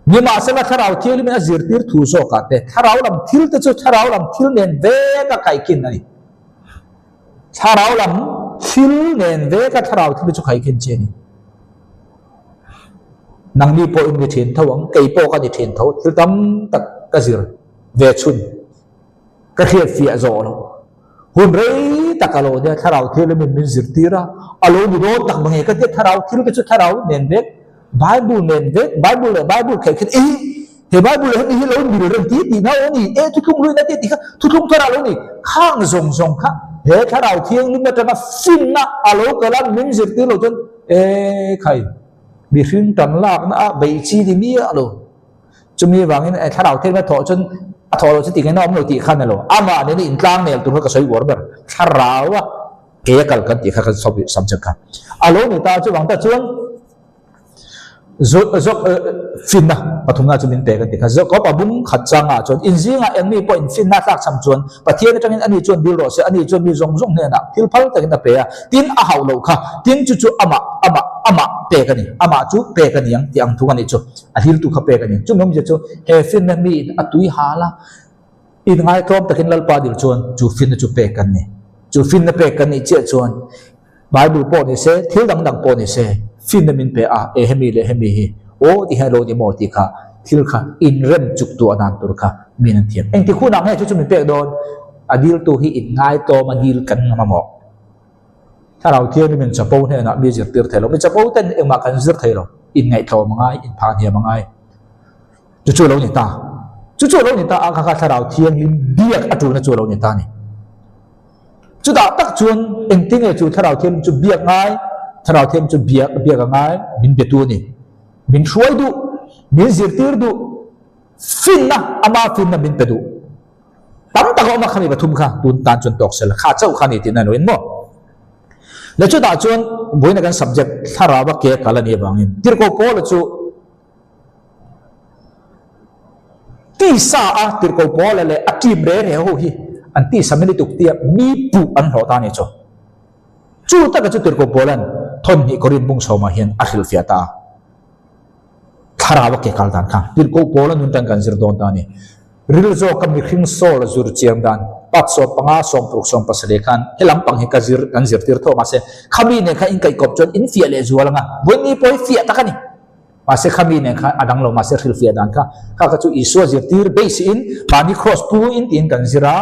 nhưng mà sẽ là tharau thialim in azir tir thu so ka te tharau lam thil te chu tharau lam thil nen ve ka kai kin ani tharau lam thil nen ve ka tharau thil chu kai kin che ni nang ni po in ni thin thawang kei po ka ni thin thaw thil tam tak ka zir ve chun ka khiat fia zo lo hun rei takalo de tharau thialim in min zir tira alo ni do tak bange ka te tharau thil ka chu tharau nen ve Bible nen ve Bible khai khit he Bible he hi lo mi ren ti na oni e tu khung lui na ti kha tu khung thara lo ni khang zong zong kha he tharau thiang lim na tana fin na alo kalam min zir ti lo chon e khai bi hring tan lak na bei chi di mi alo chumi wangin e tharau thiang na tho chon a tho lo ti cái nom lo ti khan na lo ama ne ni in tlang ne tu ka soi wor ber tharau wa ke kal kan ti kha kan sob subject kha alo ni ta chu wang ta chuan zok fin na pathum na chumin te kan ti kha zok ko pa bum khat changa chon in zinga eng mi po in fin na tak cham chuan pathian atangin ani chuan bil ro se ani chuan mi zong zong ne na thil phal ta na pe ya tin a hau lo kha tin chu chu ama pe kan ni ama chu pe kan yang ti ang thu kan ni chu a hil tu kha pe kan ni chu nom je chu he fin na mi atui hala in ngai tom takin lal pa dil chuan chu fin na chu pe kan ni chu fin na pe kan ni che chuan Bible po ni se thil dang dang po ni se fin na min pe a e hemi le hemi hi o ti hello ni mo ti kha thil kha in rem chuk tu anan tur kha min an thiam eng ti khu na he chu min pe don adil tu hi in ngai to ma dil kan ma mo tha rau thiam min chapo he na mi zir tir thelo mi chapo ten eng ma kan zir thelo in ngai tho ma ngai in pha hi ma ngai chu lo ni ta chu lo ni ta a kha tha rau thiam lim biak atu na chu lo ni ta ni chu da tak chuan eng ting e chu tha rau thiam chu biak ngai tha rau thiam chu biak ngai min be tu ni min shuai du min zir tir du fin na ama fin na min pe du tam ta ko ma khani bathum kha tun tan chun tok sel kha chau khani tin na noin mo le chu da chuan boina kan subject thara ba ke kala ni bangin tir ko pol chu ti sa a tir ko pol le atim re ho hi an ti samini tuk tia mi pu an ho ta ni chu ta ka chu tir ko polan thon ni korin bung so ma hian a hil fia ta kharawa ke kal dan kha tir ko polan nun tan kan zir don ta ni ril zo kam ni khing sol zur chiam dan pat so panga som pruk som pasale khan helam pang he ka zir kan zir tir tho ma se khami ne kha in kai kop chon in fia le zualanga boni poi fia ta kani ma se khami ne kha adang lo ma se hil fia dan kha ka chu iso zir tir base in mani cross pu in tin kan zira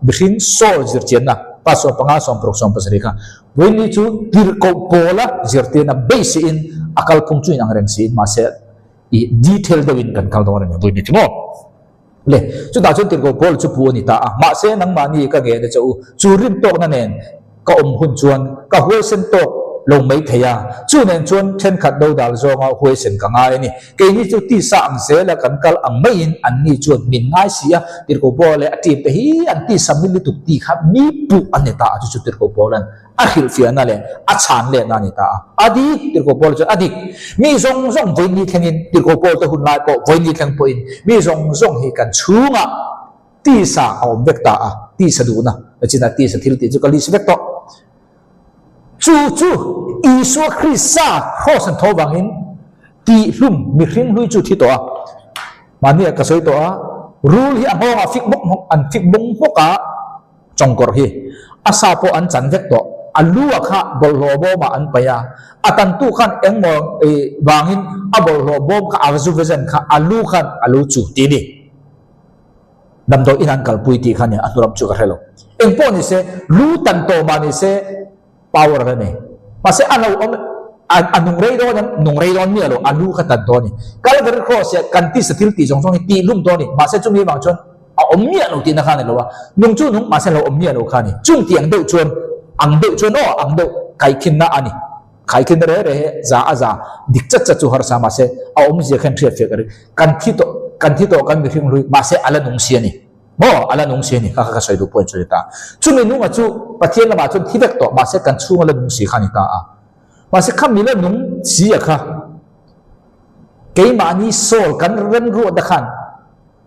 bikhin sol zir chiam na pat so panga som pruk som pasale kha boni chu tir ko pola zir tir na base in akal pung chu in ang reng sin ma se i detail de win kan kal do ne boni ti mo le chu da chun tir ko pol chu pu ni ta ma se nang ma ni ka ge de chu rim tok na nen ka hun chuan ka hoi sen tok long mai theya chu nen chuan then khat do dal zo nga hoi sen ka ngai ni ke ni chu ti sa ang se la kan kal ang mai in an ni chuan min ngai sia tir ko pol le ati pe hi an ti samili tu ti kha mi pu an ne ta chu tir ko polan a hil fia na le a chan le na ni ta adi tir ko pol chu adi mi zong zong voi ni thengin tir ko pol te hun lai ko voi ni theng po in mi zong zong hi kan chunga ti sa om vek ta ti sa du na china ti sa thil ti chu ka li svek to chu isu khrisa khosan tho bangin ti hlum mi hring hlui chu thi to mani ka soi to rule hi ahong a fik bok an fik bong poka chongkor hi asa po an chan vek to alu kha bol robo ma an paya atan tu khan engmo e bangin abol robo ka azu vezen kha alu khan alu chu ti ni dam do inan kal pui ti khan ya aturam chu ka helo engpo ni se lu tan to ma ni se power ra ne pase alo anung rei don ni alo alu kha tan to ni kal ver cross ya kan ti satil ti jong jong ti lum to ni ma se chumi bang chon a om ni alo ti na khan lo wa nung chu nung ma se lo om ni alo khan ni chung tiang do chon ang do chon o ang do kai kin na ani kai kin re za dik cha chu har sa ma se a om je khan thre fe kan thi to kan mi hring lui ma se ala nung si ani mo ala nung si ni ka soi du point chu ta chumi nung a chu pathian la ma chon thi vek to ma se kan chu ala nung si khan ni ta ma se kham mi la nung si a kha ke ma ni sol kan ren ru da khan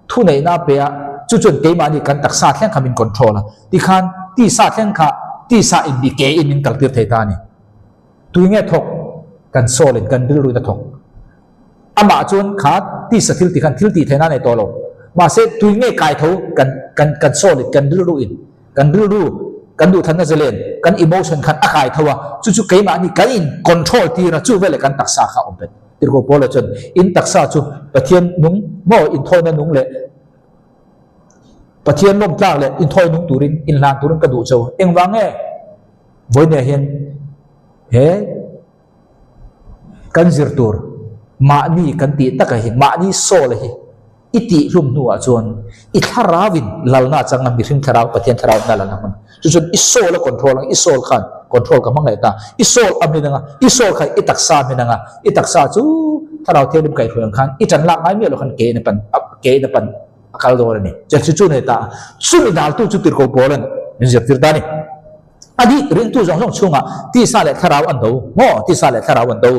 thu nei na pe a chu chun ke ma ni kan tak sa thleng khamin control ti khan ti sa thleng kha ti sa in bi ke in kal tir thei ta ni tu nge thok kan sol in kan ru da thok ama chun kha ti sa thil ti khan thil ti thena nei to lo ma se tu nge kai tho kan sol in kan ru in kan ru kan du thana zelen kan emotion khan akai thawa chu ke ma ni kan in control ti na chu vele kan tak sa kha ompet tir ko pole chon in tak sa chu pathian nung mo in thona nung le pathian lom tlang le in thoi nung turin in lang turin ka du chau eng wange voine hian he kan zir tur ma ni kan ti taka hi ma ni so le hi iti rum nu chuan I tharawin lalna changa mi hring tharaw pathian tharaw na lalaman chuan isol la control ang isol khan control ka mangai ta isol amina nga isol khai itaksa mina nga itaksa chu tharaw thelim kai hruang khan itan la ngai mi lo khan ke na pan akal do ni chu ne ta sumi dal tu chu tir ko bolan ni jap tir ta ni adi ring tu jong chunga ti sa le tharaw an do mo ti sa le tharaw an do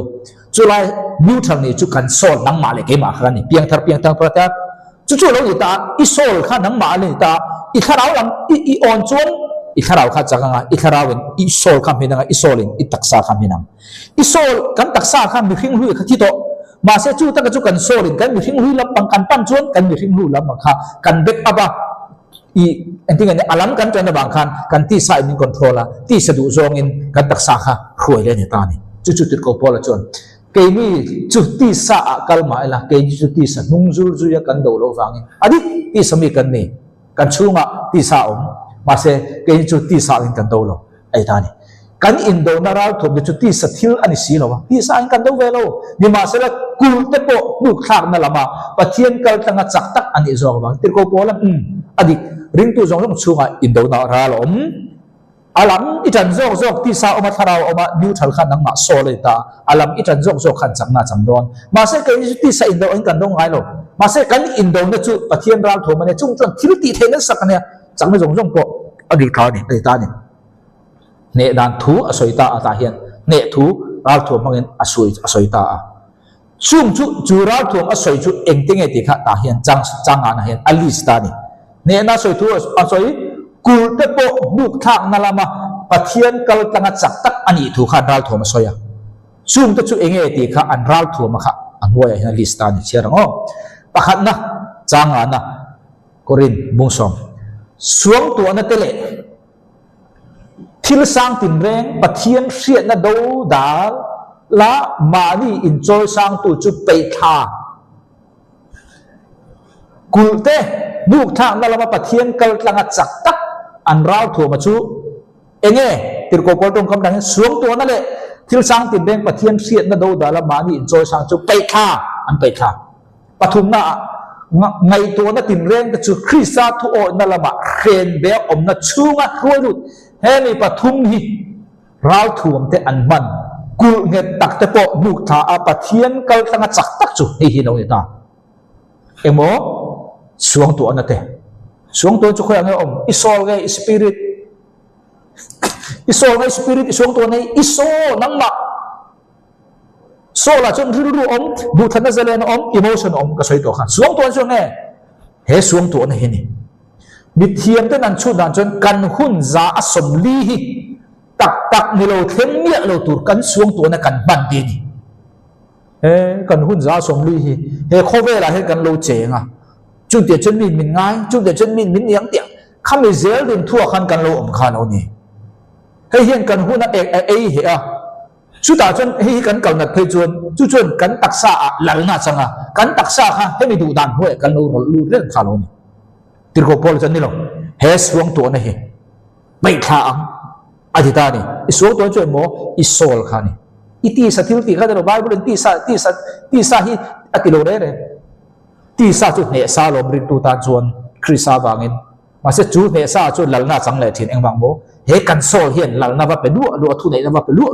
chulai neutral ni chu kan sol nang ma le ke ma khan ni piang tang prata chu lo ni ta I sol khan nang ma le ta I tharaw lam I on chuan I tharaw kha changa I tharawin I sol khan hinanga I solin I taksa khan hinang I sol kan taksa khan mi hring hui kha ti to ma se chu ta ka chu kan solin kan mi hring hui lam pang kan pan chuan kan mi hring hui lam kha kan back up anting ani alam kan tan bang khan kan ti sa in controller ti sa du zong in kan taksa kha khoi le ni ta ni chu tir ko pola chon ke ni chu ti sa kal ma la ke ni chu ti sa nung zur zu ya kan do lo wangin adi ti sami kan ni kan chunga ti sa ma se ke ni chu ti sa in kan do lo ai ta ni kan in do na ra thom de chu ti sa thil ani si lo ti sa in kan do ve lo ni ma se la kul te po nu khak na lama pathian kal tanga chak tak ani zo wang tir ko pola adi ring tu zong chunga in do na ra lo alam itan zok ti sa oma tharaw oma neutral khan nang ma so le ta alam itan zok khan changna changdon ma se ke ti sa in do in kan dong ngai lo ma se kan in do na chu pathian ral thom ne chung chon thil ti thein sak ne changna zong po adi tha ni ai ta ni ne dan thu asoi ta ata hian ne thu ral thom mangin asoi ta a chung chu ral thom asoi chu engting e ti kha ta hian chang an hian alis ta ni ne na soi thu asoi kul te po nuk thak na lama pathian kal tanga chak tak ani thu kha ral thoma soya chung te chu enge ti kha an ral thoma kha an hoya hina lista ni cherang pakhat na changa na korin bungsom suang tu na tele thil sang tin reng pathian hriat na do dal la mani enjoy sang tu chu pei tha kul te nuk thak na lama pathian kal tanga chak tak an rau thua ma chu enge tir ko pol tong kam dang suang tu na le thil sang tin reng pathian hriat na do dal la mani enjoy sang chu pei tha an pei tha pathum na ngai tu na tin reng chu khrisa thu o na lama khen be om na chunga ruai lut he ni pathum hi rau thuam te an man kul nge tak te po nuk tha a pathian kal tanga chak tak chu hi no ni ta emo suang tu na te suang tu chu khoya nge om isol nge spirit suang tu nei iso nang ma so la chon ru om bu than na zalen om emotion om ka soi to kha suang tu chu nge he suang tu na hi ni mi thiam te nan chu dan chon kan hun za asom li hi tak ni lo thleng mia lo tur kan suang tu na kan ban ti ni he kan hun za asom li hi he khove la he kan lo chenga chung tiệt chân mình ngay chung tiệt chân mình nhang tiệt không bị dễ đến thua khăn cần lâu ẩm khăn đâu nè hay hiện cần hôn ấy hệ à chú ta chân hay cần cầu nạt phê chuồn chú chuồn cần tắc xa lần nào chẳng à cần tắc xa ha hay bị đủ đàn huệ cần lâu lù lên khăn đâu nè tiền cổ pol chân đi lòng hết xuống tuổi này bảy thang à thì ta nè xuống tuổi chuyện mỏ isol khăn nè iti sa thiếu ti khăn đâu Bible ti sa hi atilo đấy nè ti sa chu ne sa lom rin tu ta chuan krisa wangin ma se chu ne sa chu lalna chang le thin engwang bo he kan sol hian lalna wa pe lu thu nei na wa pe lu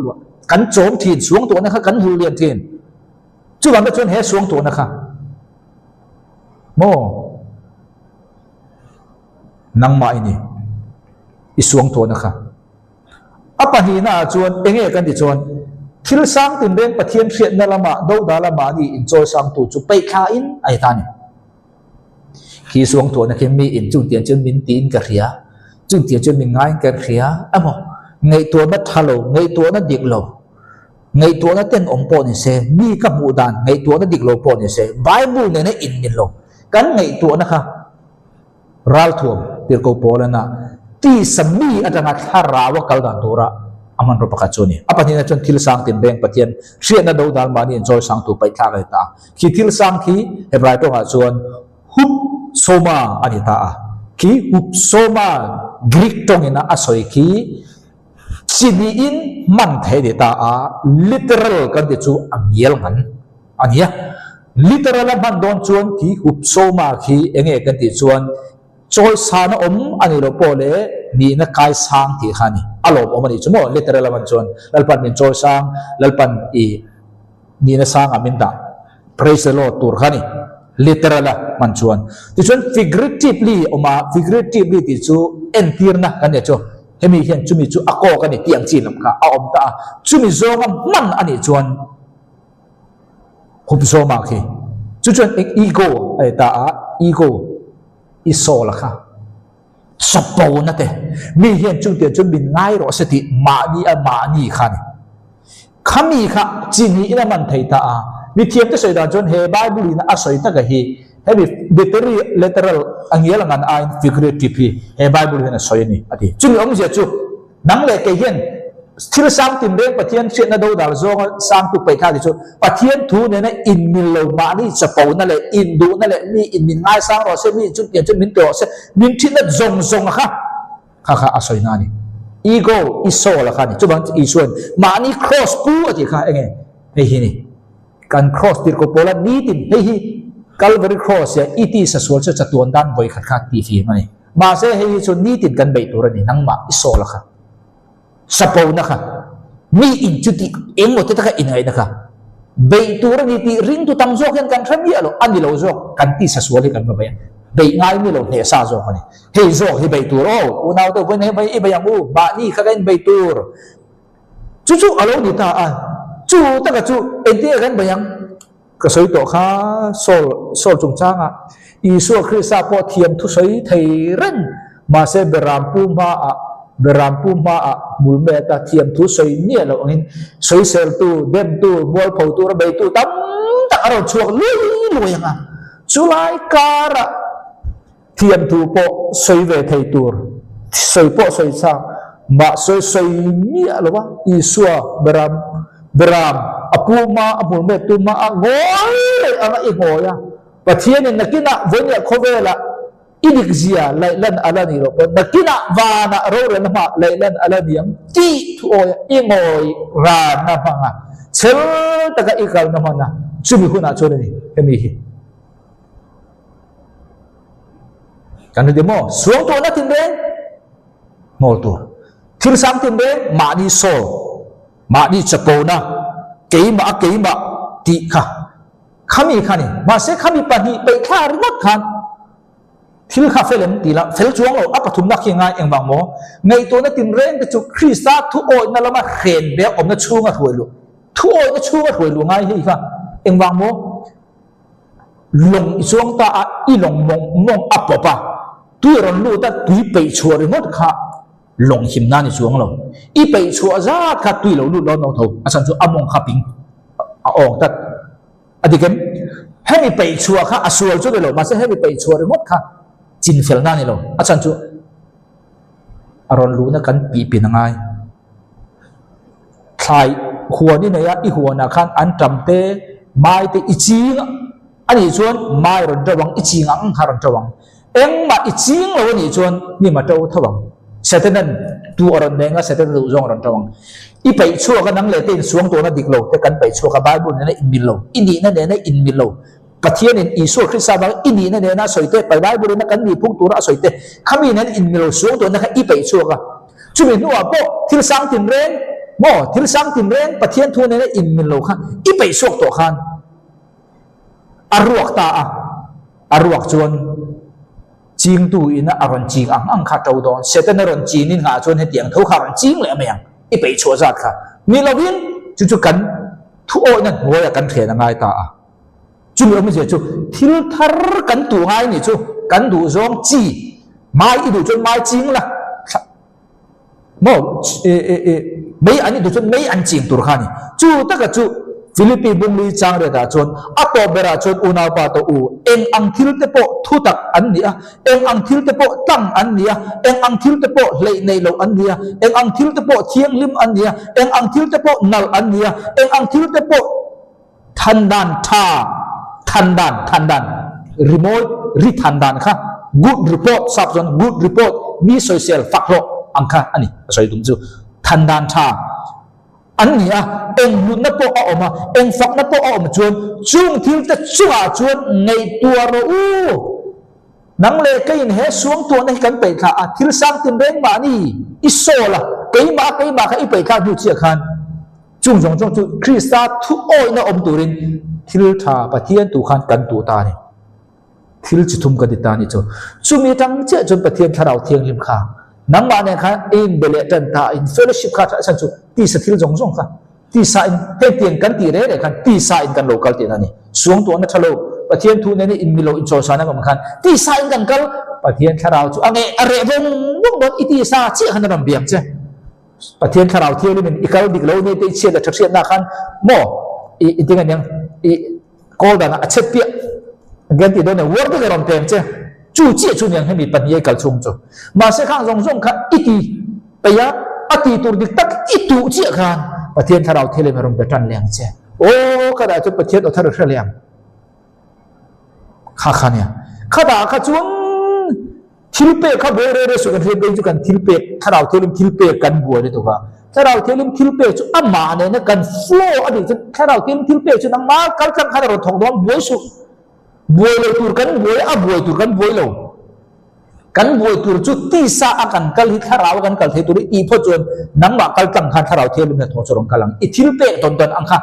kan chom thin suang to na kha kan hul lian thin chu wang chuan he suang to na kha mo nang ma ini I suang to na kha apa hi na chuan enge kan ti chuan thil sang tin reng pathian hriat na lama do da lama ni enjoy sang tu chu pei kha in ai ta ni khi xuống tuổi này khi mi in chung tiền chân min tin cả khía chung tiền chân min ngay cả khía amo ngày tuổi nó thalo ngày tuổi nó điệp lồ ngày tuổi nó tên ông po này se mi các mũ đàn ngày tuổi nó điệp lồ po này se vài mũ này nó in min lồ cắn ngày tuổi nó kha ral thuom tiệt câu po là na ti sami ada ngat harawa kal dan tora aman ro pakachoni apa ni na chon thil sang tin beng pathian hriat na do dal mani enjoy sang tu pai tha ta khi thil sang khi hebrai to ha chuan hup soma anita a ki hup soma Greek tongina asoi ki chini in man thei de ta a literal kan de chu amiel ngan ania literal man don chuan ki hup so ma khi enge kan ti chuan choi sana ani lo pole ni na kai sang ti khani alo omani chumo literal man chuan lalpan min choi sang lalpan ni na sang aminda praise the Lord tur khani literal man chuan ti chuan figuratively figuratively ti chu entir na kan ne chu hemi hian chumi chu ako kan ni tiang chin lam kha a om ta chumi zonga man ani chuan hup so ma khi chu chuan ego ai ta ego iso la kha sapo na te mi hian chu te chu bin ngai ro se ti ma ni kha ni khami kha chini ina man thei ta mi thiam te soida chon he bible ina a soi ta ga hi hebi literal angial ngan a figurative hi he bible ina soi ni ati chumi om je chu nang le ke hian thil sang tim reng pathian chen na do dal zo sang tu pai kha ti chu pathian thu ne na in min lo ma ni sapo na le in du na le mi in min ngai sang ro se mi chu tian chu min to se min thi na zong kha asoi na ni ego iso la kha ni chu bang i suan ma ni cross pu ati kha enge hei hi ni kan cross tir ko pola ni tin hei hi Calvary cross ya iti sa sual cha chatuan dan voi khat ti fi mani ma se hei chu ni tin kan bei tur ni nang ma iso la kha sapo na kha mi in chuti emo te taka inai na kha bei tur ni ti ring tu tam zo kan tham ya lo ani lo zo kan ti sa sual kan ba bei ngai mi lo ne sa zo mani hei zo hi bei tur o unau to wen hei i bayang u ba ni kha kan bei tur chu alo ni ta chu taka chu ente kan bayang ka soi to kha sol chung changa Isu Krista po thiam thu soi thei ren ma se beram pu ma mulme ta thiam thu soi nia lo ngin soi sel tu dem tu bol phau tu ra bei tu tam ta aro chuak lui nga chulai kara thiam thu po soi ve thei tur soi po soi sa ma soi nia lo wa Isu beram apuma apulme tu ma ngoi anga igoya pathian in nakina vonya khovela idik zia lailan alani ro nakina wana ro ren ma lailan alani ang ti thu oya ingoi ra na panga chel taka ikal na mana chumi huna chone ni hemi hi kan de mo suang to na tin den mol to thil sam tin den ma ni so ma ni chapona keima ti kha khami khani ma se khami pani pe kha rinat khan thil kha felem ti la fel chuang lo apathum na khinga engbang mo ngei to na tin ren te chu Krista thu oi na lama khen be om na chunga thoi lu ngai hi kha engbang mo long chuang ta i long mong apapa tu ron lu ta tui pe chuar ngot kha long him na ni chuang lo i pe chua za kha tui lo lu lo no tho asan chu among kha ping ong tat adikem hemi pe chua kha asual chu lo ma se hemi pe chua remote kha chin fel na ni lo asan chu aron lu na kan pi na ngai thai huwa ni na ya i huwa na khan an tamte mai te iching ani chuan mai ron dawang iching ang haron dawang eng ma iching lo ni chuan ni ma to thawang setenan tu oran denga setenan du zong ron tawang i pai chua ka nang le ten suang to na diklo te kan pai chua ka bible na in milo ini na ne na in milo pathian in Isu Krista ba ini na ne na soite pai bible na kan ni phung tu ra soite khami na in milo suang to na ka i pai chua ka chumi nuwa po thil sang tin ren pathian thu ne na in milo kha i pai suak to khan aruak chuan ching tu ina aron ching ang kha tau don setan ron chin in nga chon he tiang tho kha ron ching le mayang i pe chua zat kha mi lovin chu kan thu o na ngoya kan thena ngai ta chu mi om je chu thil thar kan tu ngai ni chu kan du zong chi mai i du chon mai ching la mo mấy anh du chon mấy an ching tur kha ni chu ta ka chu Philippi bungli chang re da chon ato bera chon unau pa to u eng ang thil te po thu tak an nia eng ang thil te po tang an nia eng ang thil te po lei nei lo an nia eng ang thil te po thiang lim an nia eng ang thil te po nal an nia eng ang thil te po than dan remote ri than dan kha good report sap chon good report mi social fakro ang kha ani soi tum chu than dan tha anh nhỉ em luôn nó po mà em phật nó po mà chuan chung thiếu ta chua chuan ngày tua rồi nắng lệ cái này xuống tua này cần phải thà thiếu sang tiền đến mà đi iso là cái mà cái phải thà đủ chiếc khan chung trong Christa thu oi nó turin thiếu thà và thiên tu khan cần tu ta này thiếu chỉ thum cái ta này cho chumi tăng chế cho bát thiên thảo thiên lim khang nắng mà này khan in bele tan ta in fellowship kha ta san chu ti sa thiếu trong khan ti sa in he tiền cần ti re khan ti sa in kan local tiền này xuống tua nó thalo bát thiên thu này in milo in cho sa na khan ti sa in kan kal bát thiên thảo chu ange are vong bon iti sa chi khan ram biang che bát thiên thảo thiên mình ikal dik lo ne te che da thak na khan mo i tingan yang i call da na achet pia again ti don word ka ram tem che chu chi chu yang hemi pan ye kal chung chu ma se khang rong kha iti paya ati tur dik tak itu chi khan bát thiên thảo thiên le ram betan leng che o ka da chu bát thiên o thar thar leng kha kha ne kha da kha chung thilpe kha bore re su kan he chu kan thilpe thảo thilpe kan buai ni to ka thảo thilpe chu ama ne na kan flow ani chu thảo thilpe chu nang ma kal kan kha ro thong dom buai su buai lo tur kan buai a buai tur kan buai lo kan buai tur chu ti sa akan kal hi tharaw kan kal the tur i pho chuan nang ma kal tang kha tharaw thelim na tho chorong kalang i thilpe ton ang kha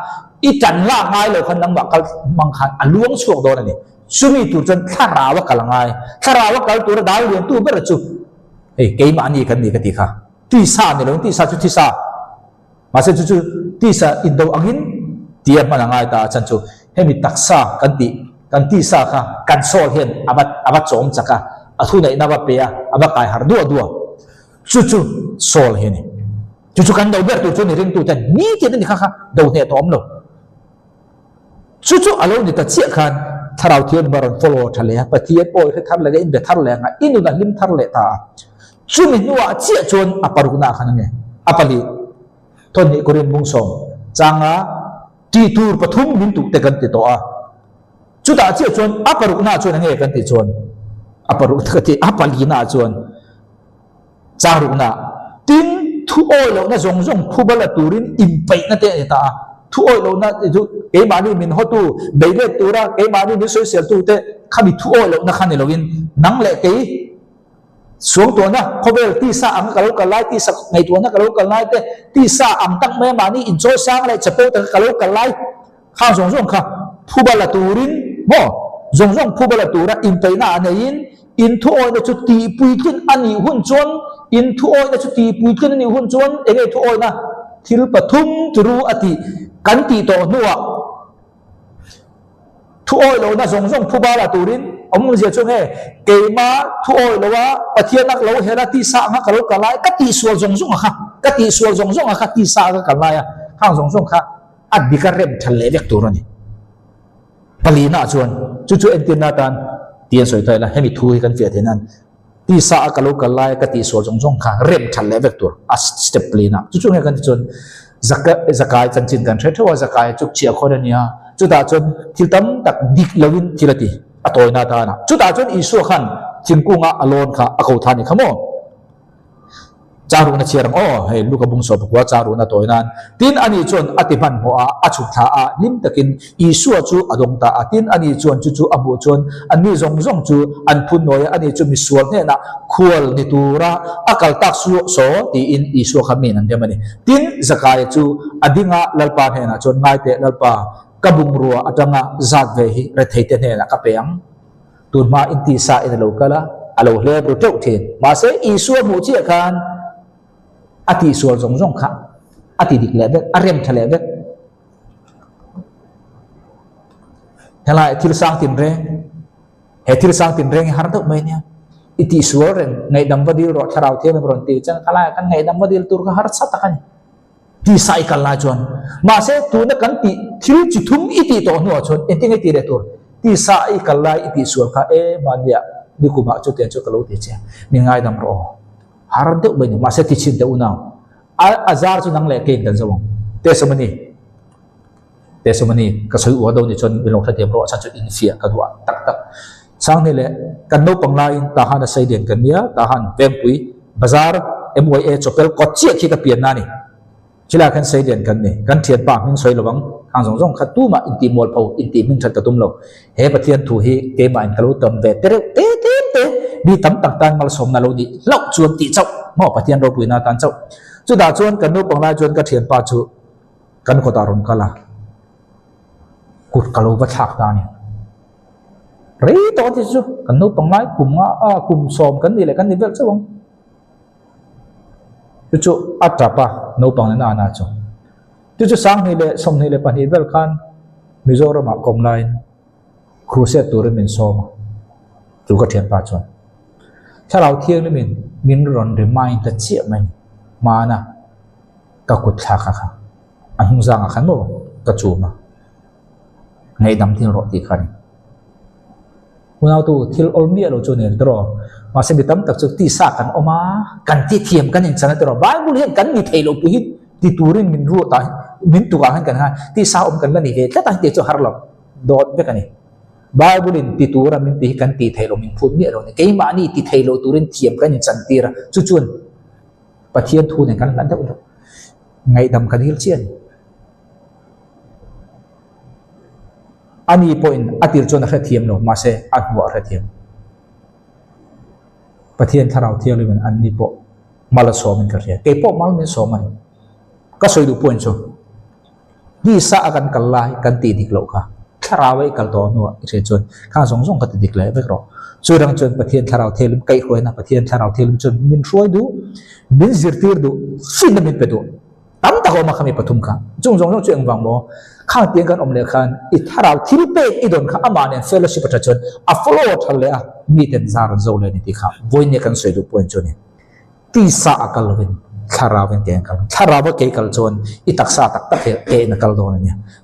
i tan la ngai lo khan nang ma kal mang khan aluang chuak don ani sumi tur chuan tharaw kalangai tharaw kal tur dal rian tu ber chu ei ke ma ni kan ni ka ti kha ti sa ni lo ti sa chu ti sa ma se chu ti sa indo angin tiam ma ngai ta chan chu hemi taksa kan ti sa kha kan sol hen abat chom chaka athu nei na ba pe aba kai har du chu sol hen chu kan do ber tu chu ni ring tu tan ni ti ni kha do ne tom lo chu alo ni ta chia khan tharaw thiên baron follow thale pa thiet oi thar le in be thar le nga inu na lim thar le ta chu mi nuwa chia chon aparuna khan nge apali ton ni korin mung som changa ti tur pathum min tu te kan ti to a chu ta chia chon aparuna chon nge kan ti chon aparu ti apalina chon charuna tin thu oi lo na zong phubala turin impai na te ta thu oi lo na ju ke mani min hotu beile tura ke mani ni social tu te khami thu oi lo na khani login nang le ke xuống tua na khovel ti sa ang kalau kalai ti sa ngai tua na kalau kalai te ti sa ang tak me mani in cho sang le chapo te kalau kalai khang zong kha phubala turin mo zong phubala tura impai na anein in thu oi na chu ti pui kin ani hun chon in thu oi na chu ti pui kin ani hun chon enge thu oi na thil pathum turu ati kan ti to nuwa thu oi lo na zong phubala turin ông giờ chung nghe cái mà thu oi lo wa pathian nak lo hera ti sa nga kalau kalai ka ti sual zong kha ka ti sual zong kha ti sa ka kalai khang zong kha at bikarem thale vek turani palina chuan chu entina tan tian soi thai la hemi thu hi kan fe thenan ti sa kalau kalai ka ti sual zong kha rem thale vek tur a step plina chu nghe kan chun zakai chanchin kan thawa zakai chuk chia khorania chu ta chun thiltam tak dik lovin thilati atoi na ta na chu ta chun isu khan thingkunga alon kha akau thani khamo charu na chiarang hei luka bungso bukwa charu na toinan tin ani chun atiman ho a achu tha a lim takin isu chu adong ta atin ani chun chu abu chun ani zong chu an phun noi ani chu mi sual ne na khual ni tura akal tak su so ti in isu khamin an demani tin zakai chu adinga lalpa he na chun ngai te lalpa kabung ruwa atanga zat ve hi re theite ne na kapeng tun ma inti sa in lo kala alo hle bro teu the ma se isu mu chi khan ati sual zong kha ati dik le bek arem thale bek helai thil sang tin re he thil sang tin reng har dok mai nya iti sual reng ngai dam badil ro tharau the me bron ti chang khala kan ngai dam badil tur ka har sat kan ti sai kal la chon ma se tu na kan ti thil chi thum iti to no chon enting ti re tur ti sai kal la iti sual kha e mania ni ku ba chu te chu kalo ti che mi ngai dam ro har deuh bai ma se ti chin de unaw azar chu nang le ke dan zawang testimony ka soi wa do ni chon bilong tha tem ro cha chu in fia ka duwa tak sang ni le kan no panglai ta han sai den kan nia ta han vem pui bazar MYA chopel ko chi ki ka pian na ni chila kan sei den kan ni kan thian pa ming soi lawang hang jong jong khatu ma inti mol pho inti ming that katum lo he pathian thu hi ke ma in kalu tam ve te bi tam tak tan mal som na lo di lok chuan ti chau mo pathian ro puina tan chau chu da chuan kan no panglai chuan ka thian pa chu kan ko ta ron kala kut kalu ba thak ta ni rei to ti chu kan no panglai kum som kan ni le kan ni vel chawang chu atrapa no pang na na chu chu sang ni le som ni le pan hi vel khan mizoram ma kom line cruise tur min som chu ka thian pa chuan tharau thiang ni min ron remind ta chi mai mana ka kut thak kha anh giang khăn mo ka chu ma ngai dam tin ro ti khan unau tu thil olmi lo chu ne dro ma se bitam tak chu ti sa kan oma kan ti thiam kan in chana dro bible hian kan mi thelo pu hi ti turin min ru ta min tu han kan ha ti sa kan la ni ve ta ta ti chu har lo dot be kan ni bible in ti tura min ti kan ti thelo min phut mi ro ne ke ma ni ti thelo turin thiam kan in chan ti ra chu chuan pathian thu ne kan lan da ngai dam kan hil chian ani point atir chon kha thiam no ma se atwa kha thiam pathian tharau thiam le an ni po mala so min ka ria ke po mal min so mai ka soi du point so di sa akan kalai kan ti dik lo kha tharawai kal to no re chon kha song song ka ti dik le vek ro chu rang chon pathian tharau thelim kai khoi na pathian tharau thelim chon min roi du min zirtir du sin min pe du tam ta ko ma khami pathum kha chung jong jong chueng wang mo khang tiang kan om le khan I tharau thil pe I don kha ama ne fellowship ta chon a follow thal le a mi ten zar zo le ni ti kha voi ne kan soi du point chon ni ti sa akal win tharau wen tiang kal tharau ba ke kal chon I taksa tak tak ke na kal do ne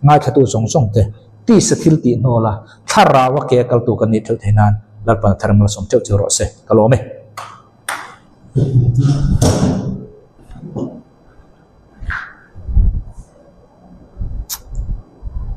ngai thatu jong jong te ti sa thil ti no la tharau wa ke kal tu kan ni thel thainan lar pa tharmal som cheu chu ro se kalome